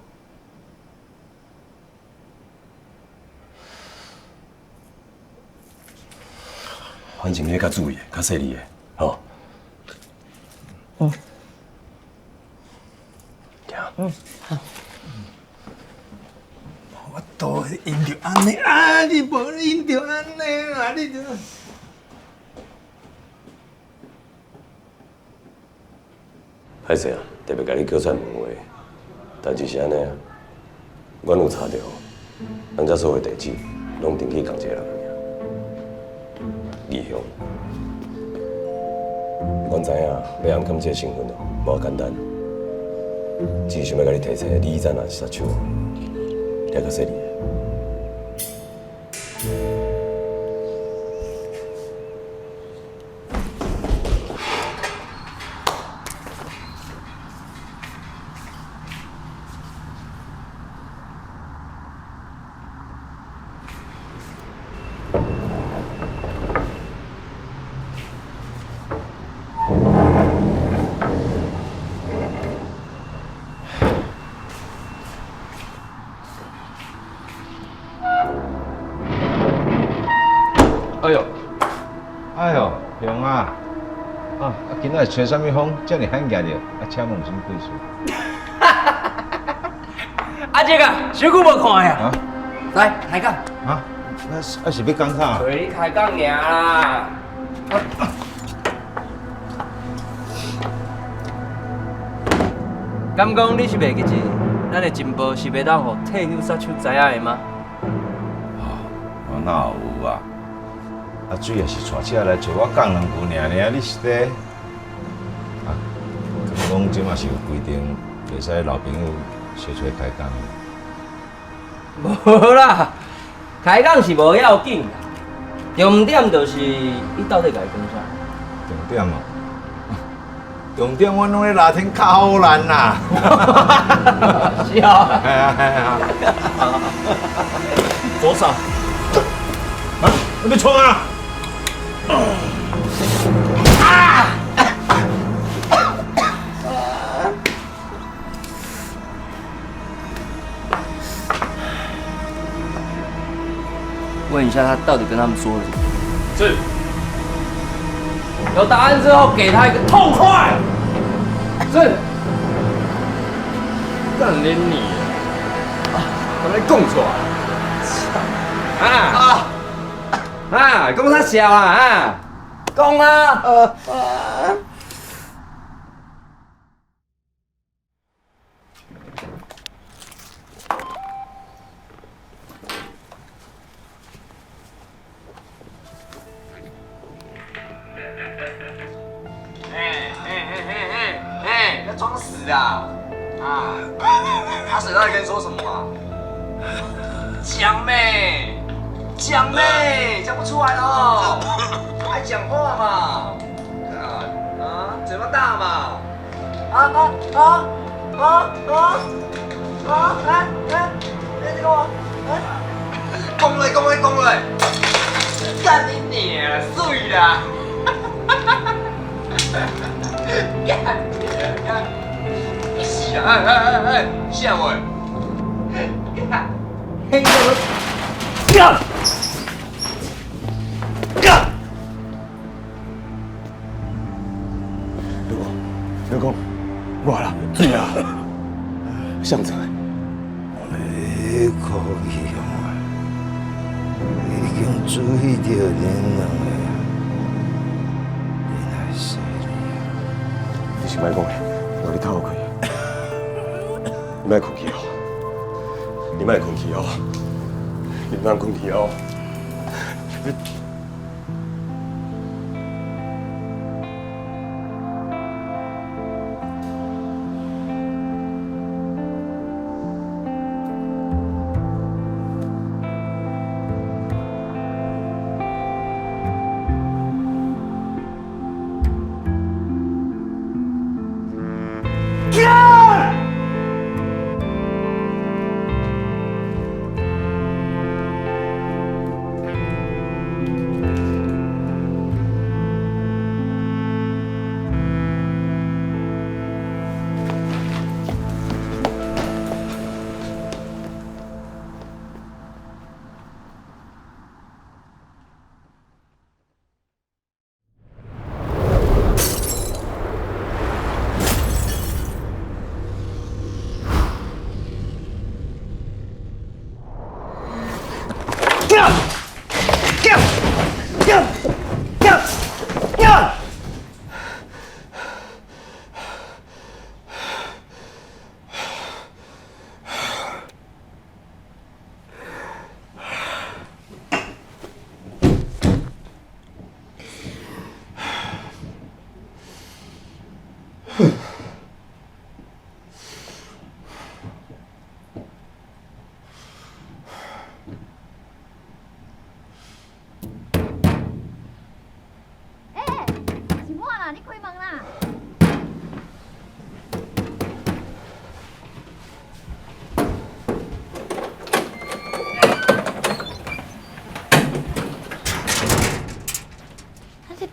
Speaker 2: 反正你较注意，较细腻的，吼。行。
Speaker 1: 好。
Speaker 4: 我都因着安尼啊，你无因着安尼啊，你就。
Speaker 2: 歹势啊，特别甲你叫出来问话，代志是安尼啊，阮有查到，咱遮所有地址拢登记同一个人名，义雄。阮知影要暗砍这个身份哦，无简单，只想要甲你提醒，你怎若是杀手，也较细腻。
Speaker 8: 哎呦，雄啊！今仔吹什么风，这么罕见着？请问什么贵事？
Speaker 6: 这个小久无看呀！来开讲。
Speaker 8: 是要讲啥？
Speaker 6: 随你开讲尔啦。敢讲你是袂记得，咱的情报是袂当互退休杀手知影的吗？
Speaker 8: 我哪有啊？主要是带车来找我讲两句尔，你是咧？敢讲即嘛是有规定，袂使老朋友小吹开讲。
Speaker 6: 无啦，开讲是无要紧啦，重点就是你到底甲伊讲啥？
Speaker 8: 重点哦，重点阮拢咧热天较好难啦。
Speaker 6: 是啊。
Speaker 8: 哎呀哎呀！
Speaker 12: 左手。啊！你别冲啊！
Speaker 3: 问一下他到底跟他们说了什么？
Speaker 6: 是。有答案之后，给他一个痛快。是。干你你！
Speaker 7: 我来讲出来。讲啥笑啊？讲啊！
Speaker 14: 在装死啊！阿水到底跟你说什么啊？讲妹，讲妹，讲不出来哦，爱讲话嘛，嘴巴大嘛，来这个我，讲嘞，干你娘，水啦！干！是啊，笑我！嘿，干！
Speaker 2: 刘公，我啦，水啊！向仔，
Speaker 8: 你可以啊，已经注意到恁两个，你来死
Speaker 2: 你是莫讲的，我你透开。你莫困去哦，你莫困去哦，你莫困去哦。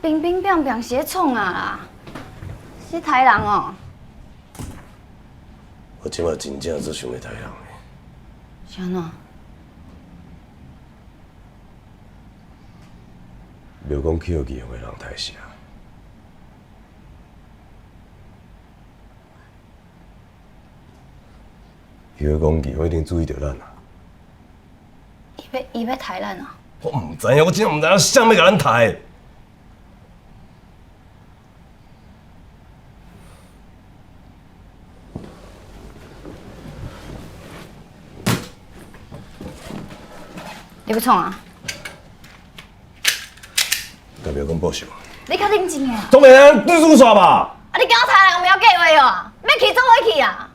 Speaker 5: 冰冰冰冰是咧创啊啦，是台人哦。
Speaker 2: 我即马真正做想要杀人的。
Speaker 5: 是安怎？
Speaker 2: 袂讲去互义用的人太少。伊要讲义，我一定注意到咱啊。
Speaker 5: 伊要杀咱啊？
Speaker 2: 我唔知影，我真正唔知影啥物甲咱杀。
Speaker 5: 你要创啊？
Speaker 2: 甲苗讲报仇。
Speaker 5: 你确定真诶？
Speaker 2: 总袂安对手煞吧？
Speaker 5: 啊！你跟我杀人不要计划哦，要去做伙去啊！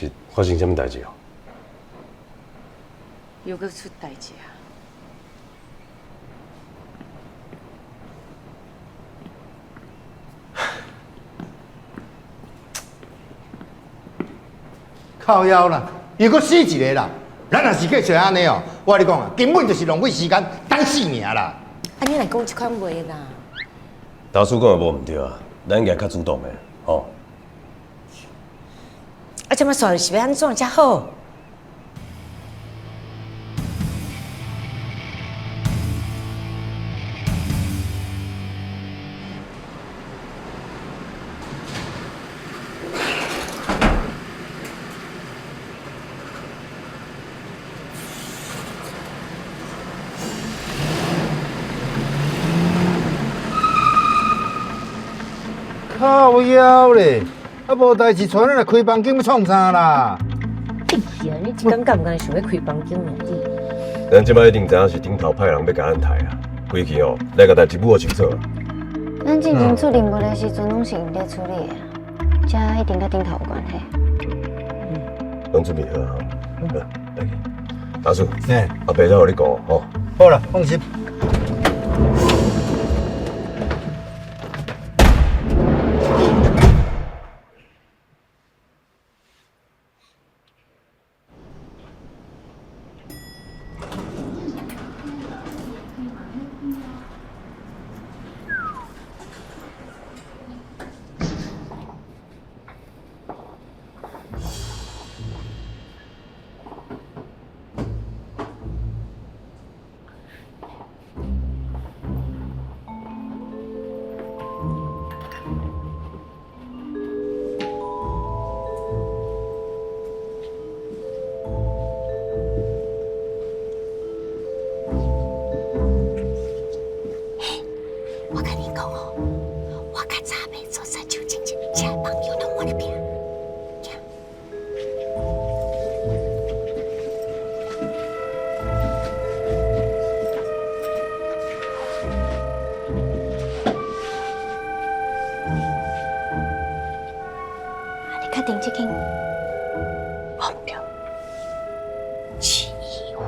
Speaker 12: 是发生什么代志哦？
Speaker 1: 又搁出代志啊！
Speaker 4: 靠腰啦，又搁死一个啦！咱若是继续安尼哦，我跟你讲啊，根本就是浪费时间，等死命啦！
Speaker 1: 啊，你来讲这款话啦？
Speaker 12: 大叔讲的无毋对啊，咱应该较主动的，吼。
Speaker 1: 啊，这么说是要安怎才好？
Speaker 4: 靠腰咧，啊无代志，带咱来开房间要创啥啦？
Speaker 1: 哎呀，你一感觉唔敢想要开房间呢？
Speaker 12: 咱即摆一定知影是顶头派人要甲咱刣啊，规气哦，来个代志母收错。
Speaker 5: 咱进前处理无的时阵，拢是因在处理的，这一定甲顶头有关系。
Speaker 12: 拢准备好啊，来去。大叔，
Speaker 4: 哎，
Speaker 12: 后白再互你讲吼。
Speaker 4: 好啦，放心。
Speaker 1: 我跟你讲哦，我较早要做三九经济，现在朋友拢我那边。
Speaker 5: 你确定这间？
Speaker 1: 忘掉。七一五，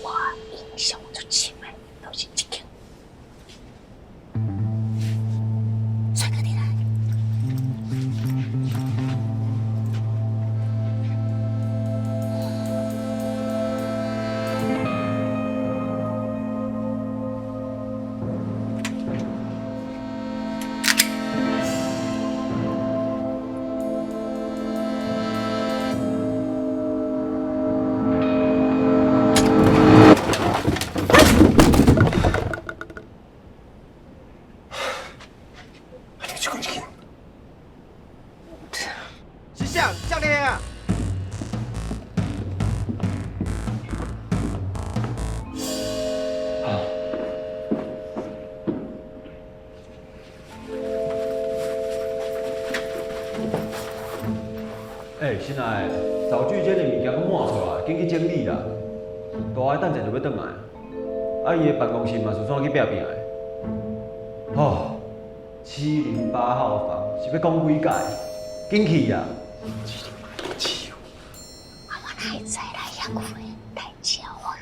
Speaker 1: 我印象最深的都是这间。帅哥，你来。
Speaker 14: 是教练啊！
Speaker 11: 新来的，灶具间的物件搁满出来，紧去整理啦。大爱等阵就要转来，啊伊的办公室嘛是算去壁壁的。哦，708号房是要讲几届？紧去啦！
Speaker 5: 我哪会知来遐贵？太少啊！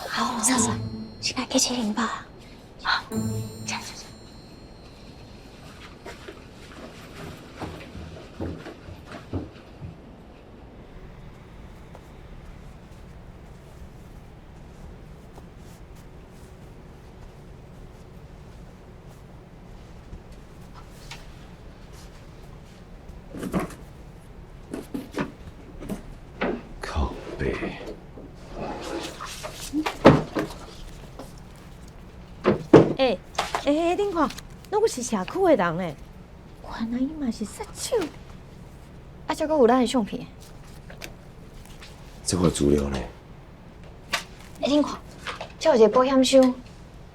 Speaker 5: 好，算算，现在去708。好，这样。
Speaker 12: 靠北。
Speaker 1: 恁看，那我是社区的人诶，原来伊嘛是杀手。
Speaker 5: 啊，这个有咱的相片。
Speaker 12: 这块资料呢？
Speaker 5: 恁看，这有一个保险箱，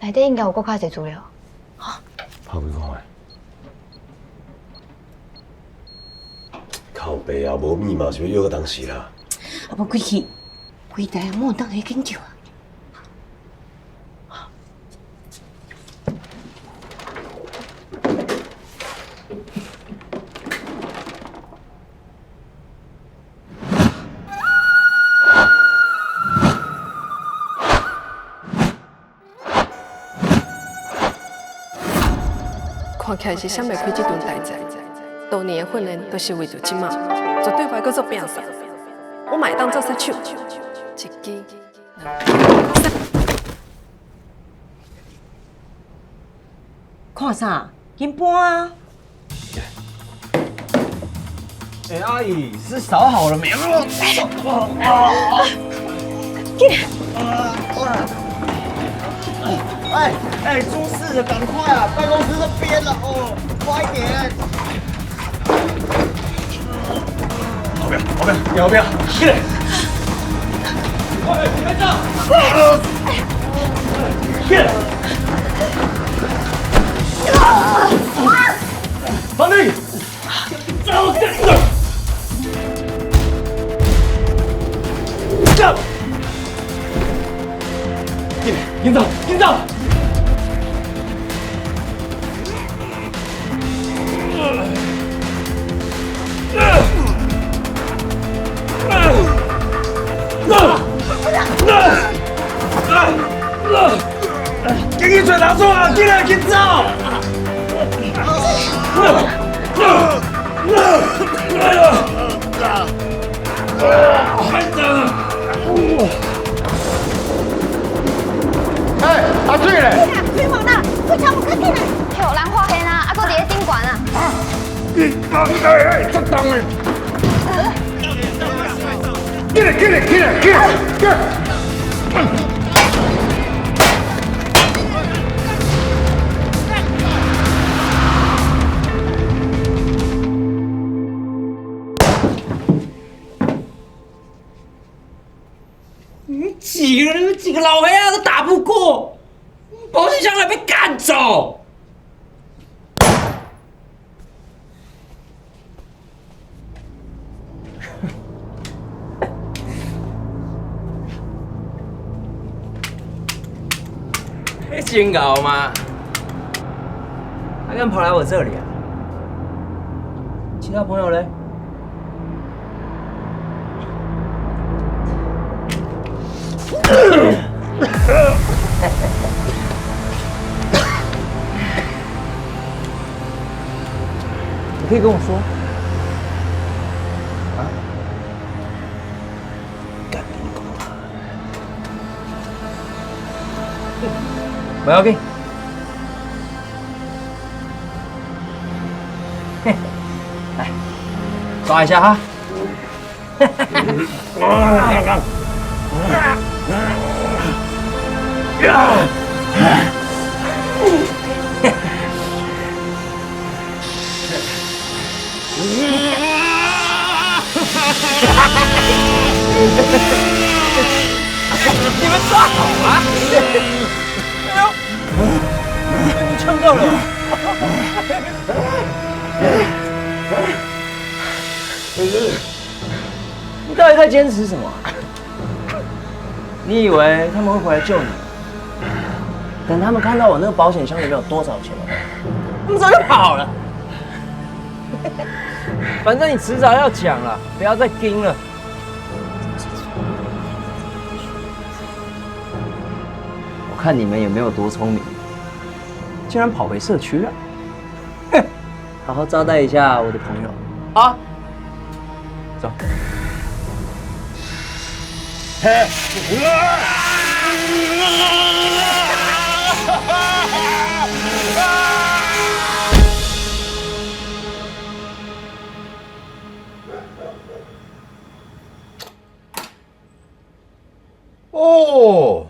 Speaker 5: 内底应该有搁较侪资料。
Speaker 12: 拍开看下。靠北啊，无密码是要约个当时啦。
Speaker 1: 啊，无鬼气，规台啊，莫当去研究啊。
Speaker 15: 起来是想袂开这顿代志。多年的训练都是为着即马，绝对袂搁做变数。我嘛会当做杀手，一支、
Speaker 1: 看啥？紧搬啊！
Speaker 11: 哎，阿姨是扫好了没有？哎，出事了，赶快啊！办公室这边了哦，快一点！后边，起来！快，开仗！起来！放你！走！走！营长！给你嘴拿住啊！进来，紧走！哎，阿水嘞！
Speaker 5: 水毛啦，快抢我快进来！有人发现啊，还搁伫咧顶管啊！
Speaker 11: 你当哎，这当哎！进来！
Speaker 6: 几个老黑啊都打不过，保险箱还被赶走。真搞吗？
Speaker 3: 他敢跑来我这里啊？其他朋友嘞？你可以跟我说啊？
Speaker 2: 干你公啊！
Speaker 3: 不要紧，来抓一下哈。
Speaker 6: 你们抓好啊！
Speaker 3: 你呛到了。你到底在坚持什么？你以为他们会回来救你？等他们看到我那个保险箱里面有多少钱，他们早就跑了。反正你迟早要讲了，不要再盯了。我看你们也没有多聪明，竟然跑回社区了。哼，好好招待一下我的朋友啊！走。
Speaker 4: 哦，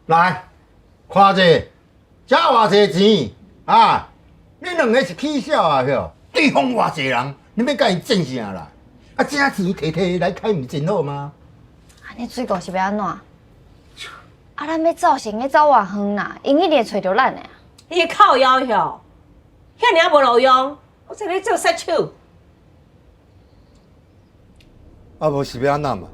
Speaker 4: 来，看者，这偌济钱啊！你两个是起笑啊，晓？对方偌济人，你要甲伊争啥啦？啊，这钱摕来开，毋真好吗？
Speaker 5: 安尼水果是要安怎？啊，咱要走是要走偌远啦，因一定会找着咱的啊。
Speaker 1: 伊靠腰哟，遐尔无路用，我在咧做杀手。
Speaker 4: 啊，无是要安怎嘛？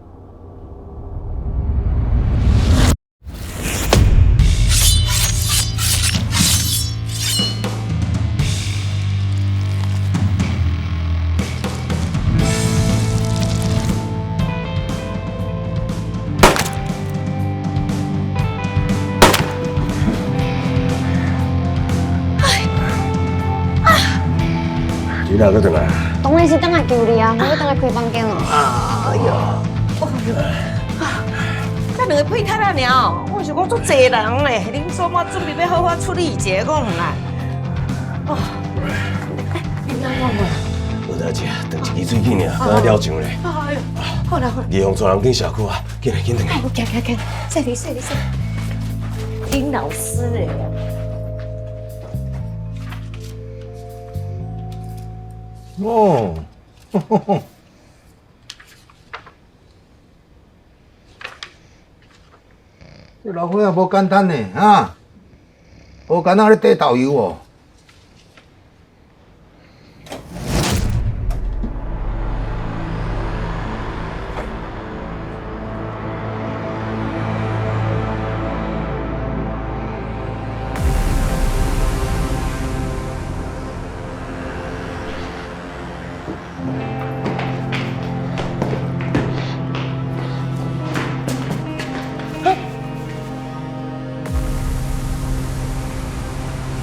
Speaker 2: 你哪个回来？
Speaker 5: 当然是等下救你啊！我要等下开房间了。
Speaker 1: 哎呦，这两个配太了了，我是讲足济人嘞，恁做么准备要好好处理一下，讲啦。哦，你哪讲过？
Speaker 2: 无代志，断一支嘴紧尔，刚才了上咧。
Speaker 1: 哎呦，好啦好啦。
Speaker 2: 二红带人进社区啊，紧来紧来。
Speaker 1: 行，谢你。丁老师嘞。
Speaker 4: 哦，这老伙仔无简单呢，啊，无简单咧地导游哦。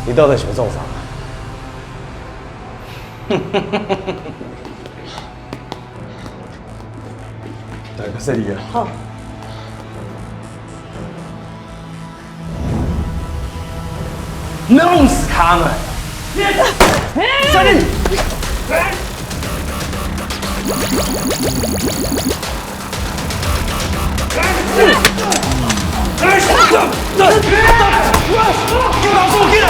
Speaker 2: 你到底想做啥？大家谢你啊！
Speaker 1: 好。
Speaker 6: 弄死他们！
Speaker 1: 小林。
Speaker 6: 给我老子进来！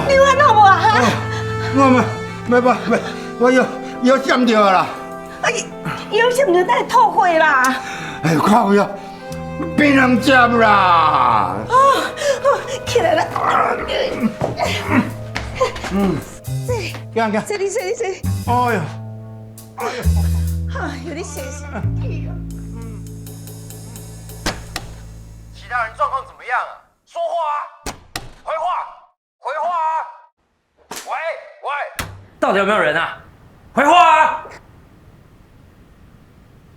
Speaker 1: 你玩到无啊？
Speaker 4: 我腰闪着啦！
Speaker 1: 哎，腰闪着，等吐血啦！
Speaker 4: 哎呦，靠呀，被人接啦！
Speaker 1: 起来了。
Speaker 4: 行，
Speaker 1: 这里。
Speaker 4: 哎呦，
Speaker 1: 有点血腥。
Speaker 14: 其他人状况怎么样啊？说话啊！回话啊！喂，
Speaker 6: 到底有没有人啊？回话啊！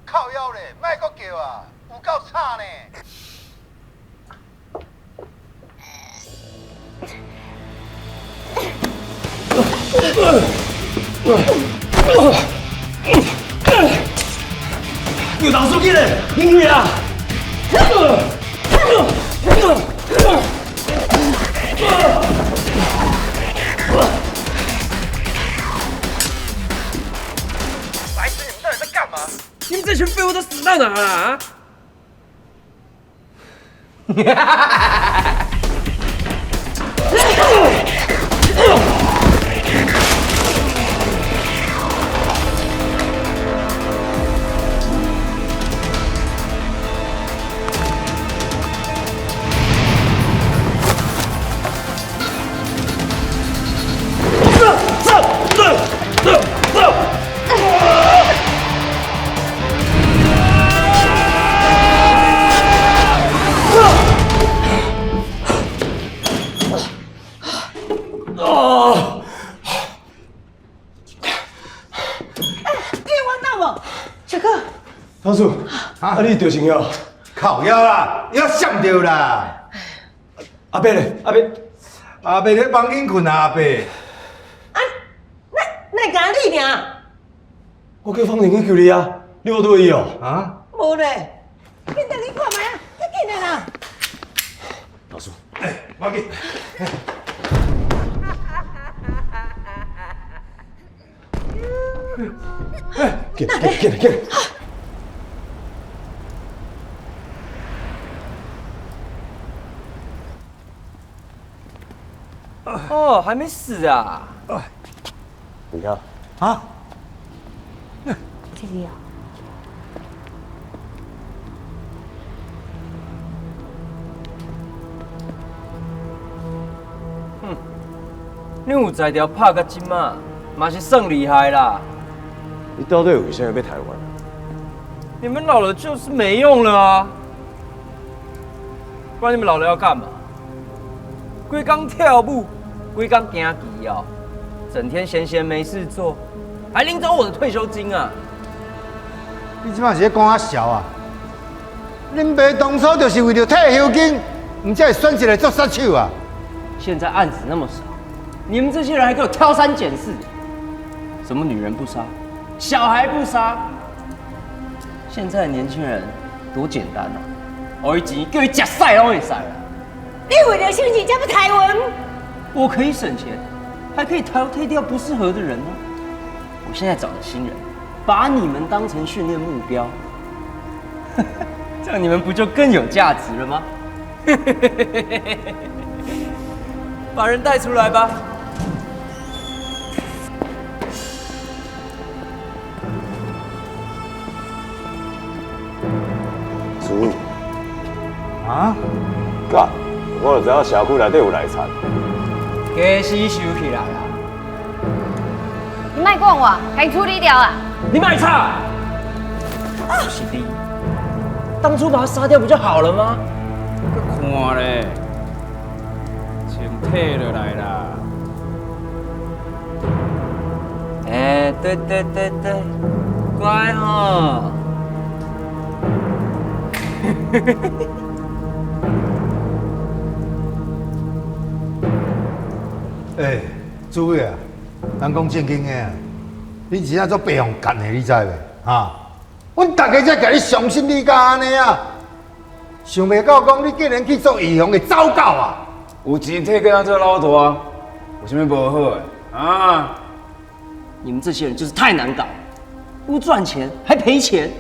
Speaker 4: 靠腰嘞，卖个叫啊，有够差呢！
Speaker 6: 有老书记嘞，英语啊！
Speaker 14: 白痴，你们到底在干嘛？
Speaker 6: 你们这群废物都死到哪了啊？
Speaker 2: 老叔，你着成药？
Speaker 4: 靠药啦，药上着啦。
Speaker 2: 阿伯咧？
Speaker 4: 阿伯咧房间困啊，阿伯。
Speaker 1: 那干你呢？
Speaker 2: 我叫方婷去救你啊！你有对伊哦？
Speaker 4: 啊？
Speaker 1: 无咧，紧等你看卖啊，快紧来啦！
Speaker 2: 老叔，
Speaker 4: 我紧。
Speaker 2: 进来！
Speaker 6: 哦，还没死啊？
Speaker 2: 你看
Speaker 4: 啊？
Speaker 9: 这里啊。
Speaker 6: 你有才调拍到今嘛，嘛是算厉害啦。
Speaker 12: 你到底为什么要台湾？
Speaker 6: 你们老了就是没用了啊！不然你们老了要干嘛？规工跳舞，规工行棋哦，整天闲闲没事做，还领走我的退休金啊！
Speaker 4: 你即摆是咧讲啊笑啊？恁爸当初就是为了退休金，唔才会选一个做杀手啊！
Speaker 6: 现在案子那么少，你们这些人还给我挑三拣四，什么女人不杀，小孩不杀。现在的年轻人多简单啊！我一钱叫伊食屎拢会使啊！
Speaker 1: 你为了心情才不台湾？
Speaker 6: 我可以省钱，还可以淘汰掉不适合的人呢。我现在找的新人，把你们当成训练目标，这样你们不就更有价值了吗？把人带出来吧。
Speaker 12: 叔，
Speaker 4: 啊？
Speaker 12: 干，我就知影社区内底有内贼。
Speaker 6: 家私收起来啊！
Speaker 5: 你卖管我，该处理掉啊！
Speaker 6: 你卖差！是的，当初把他杀掉不就好了吗？
Speaker 7: 看咧，请退落来啦。
Speaker 6: 哎，对，乖哦。
Speaker 4: 诸位啊，咱讲正经的啊，你是安怎白用干的，你知袂？哈，阮大家才甲你相信你甲安尼啊，想袂到讲你竟然去做义勇的走狗啊！
Speaker 7: 有钱退给他做老大，有啥物不好的啊？
Speaker 6: 你们这些人就是太难搞，不赚钱还赔钱。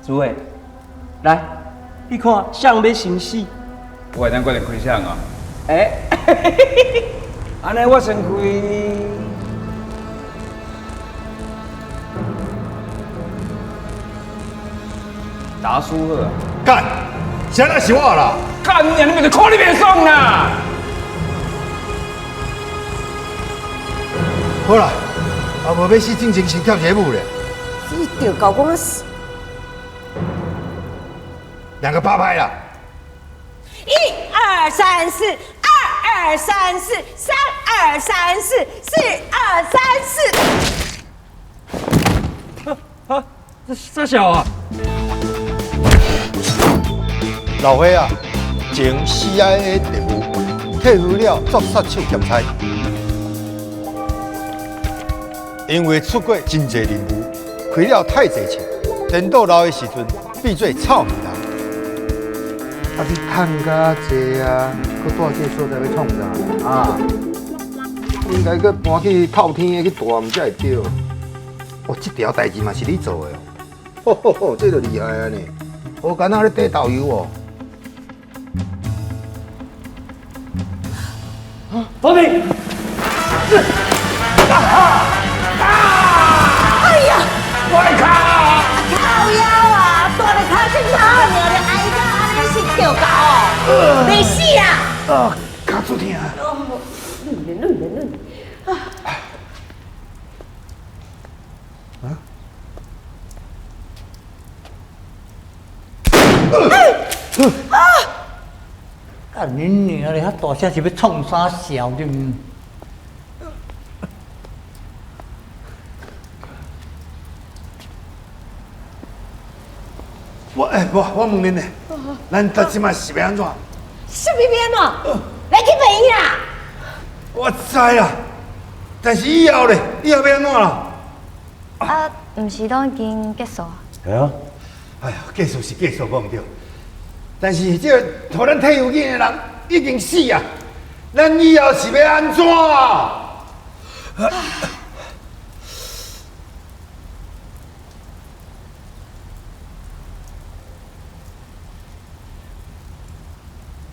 Speaker 6: 诸位，来，你看像要生死，
Speaker 7: 我会当决定开箱啊！
Speaker 6: 哎，
Speaker 7: 安尼我先开。打输好啊！
Speaker 4: 干，现在是我啦！
Speaker 7: 干你娘！你们就看你袂爽啦！
Speaker 4: 好啦，啊无要死进前先跳节目咧。
Speaker 1: 你着搞我死
Speaker 4: 2个8拍啦
Speaker 1: ！1、2、3、4，2、2、3、4，3、2、3、4，4、2、3、4。
Speaker 6: 啊，这傻小啊！
Speaker 4: 老伙啊，前 CIA 任务，退伍了做杀手兼差，因为出过真侪任务，开了太侪钱，颠倒老的时阵变做臭米人。啊，你趁甲济啊，搁住这所在要创啥啊？应该搁搬去靠天的去大，毋才会对。哦，这条代志嘛是你做的哦。吼吼吼，这就厉害啊呢！好简单咧地导游哦。
Speaker 3: 保平，
Speaker 1: 哎呀，
Speaker 4: 快卡！
Speaker 1: 靠腰啊，大个卡去哪了？你挨个安尼是叫狗哦，没死啊！
Speaker 4: 卡住疼。
Speaker 16: 干你娘的！遐大声是要创啥笑的？
Speaker 4: 我问恁呢，咱到即摆是要安怎？
Speaker 1: 什么变哦？来去病院啦！
Speaker 4: 我知啦，但是以后咧，以后要安怎啦？
Speaker 5: 啊，唔是都已经结束啊？
Speaker 12: 系啊。
Speaker 4: 哎呀，结束是结束，我唔对。但是这个互咱退休金的人已经死啊，咱以后是要安怎？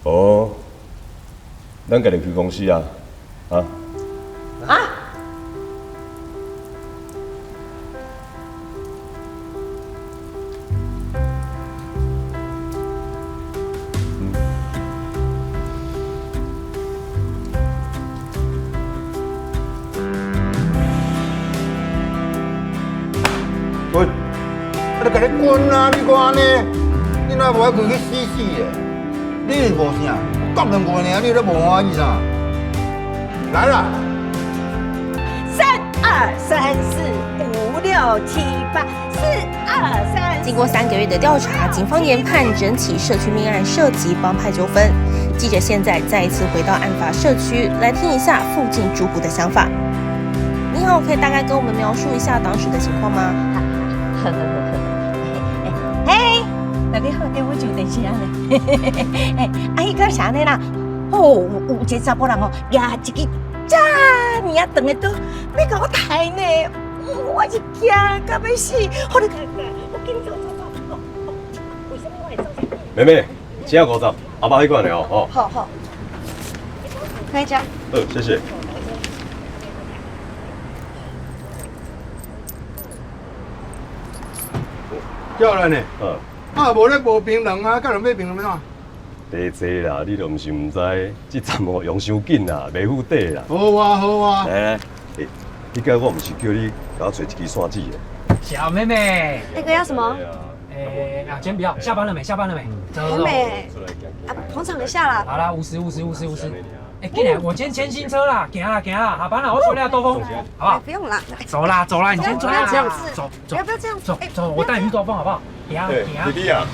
Speaker 12: 哦，咱家己开公司啊，啊？
Speaker 1: 啊？
Speaker 4: 滚！我甲你滚啊！你看安尼，你哪无爱开去死的？你是无啥，讲两句尔，你都无欢喜啥？来啦
Speaker 17: ！3、2、3、4、5、6、7、8，4、2、3。经过3个月的调查，警方研判整起社区命案涉及帮派纠纷。记者现在再一次回到案发社区，来听一下附近住户的想法。你好，可以大概跟我们描述一下当时的情况吗？
Speaker 1: 嘿，大家好，我就电视啊咧。哎，迄个啥呢啦？哦，有一个查甫人哦，拿一支遮尔啊长的刀，要甲我抬呢。我是惊到要死，好你看看，我紧走。为什么我会做这？
Speaker 12: 妹妹，750，阿爸去管了哦。
Speaker 1: 好，开张。
Speaker 12: 谢谢。
Speaker 4: 叫人呢？啊，无咧无槟榔啊，甲人买槟榔要怎？
Speaker 12: 地济啦，你都毋是毋知，这站哦用伤紧啦，袂付底啦。
Speaker 4: 好啊。
Speaker 12: 来，你该我毋是叫你给我找一支线子的。
Speaker 16: 小妹妹，
Speaker 5: 那个要什么？
Speaker 16: 先不要，下班了没？
Speaker 5: 还没。啊，捧场一下啦。
Speaker 16: 好啦，50。哎，进来，我先牵新车啦，行啦，下班了，我出来兜风，好不好？
Speaker 5: 不用啦，
Speaker 16: 走啦，你先走啦，
Speaker 5: 这样子，
Speaker 16: 走，
Speaker 5: 要不要这样子？
Speaker 16: 走，我带你去兜风好不好？行。
Speaker 12: 弟弟啊，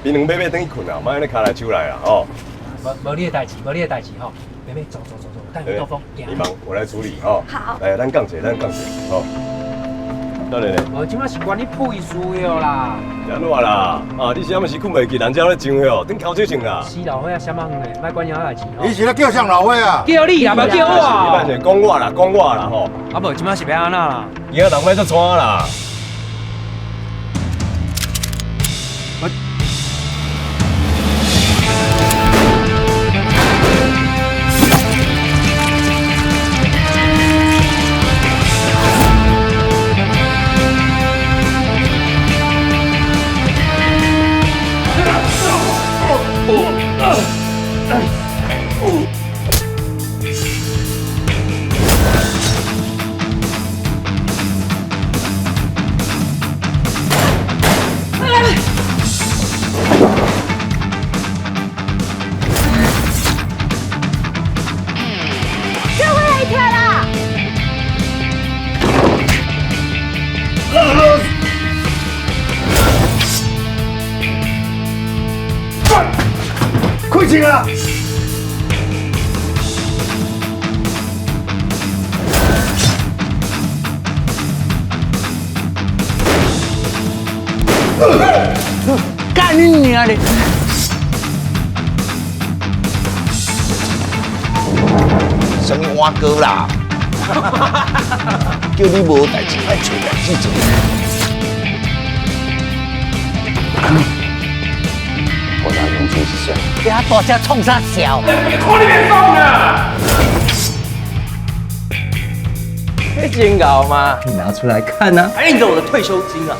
Speaker 12: 槟榔买等去困啊，莫安尼卡来手来啊，哦。
Speaker 16: 无你的代志吼，妹妹走，带你兜风。
Speaker 12: 你忙，我来处理哦。
Speaker 5: 好。
Speaker 12: 来，咱讲者，好。当然嘞。
Speaker 16: 我今仔是管你配输的啦。
Speaker 12: 安怎啦？啊，你啥物时困袂去，人家咧上哟，等口水上啦。
Speaker 16: 死老伙啊，啥物呢？莫管遐代志。
Speaker 4: 你是咧叫上老伙啊？
Speaker 16: 叫你啊，莫叫我啊。
Speaker 12: 你莫是讲我啦吼。
Speaker 16: 啊无，今仔是要安怎啦？
Speaker 12: 伊个人莫做穿啦。
Speaker 4: 开枪啊！
Speaker 16: 干你娘的！
Speaker 14: 什么蛙哥啦？
Speaker 8: 叫你无代志爱找代志做。我哪用钱是啥？
Speaker 1: 给他大家冲啥笑？
Speaker 6: 看你别动啊！
Speaker 3: 真搞吗？你拿出来看啊！还领着我的退休金啊！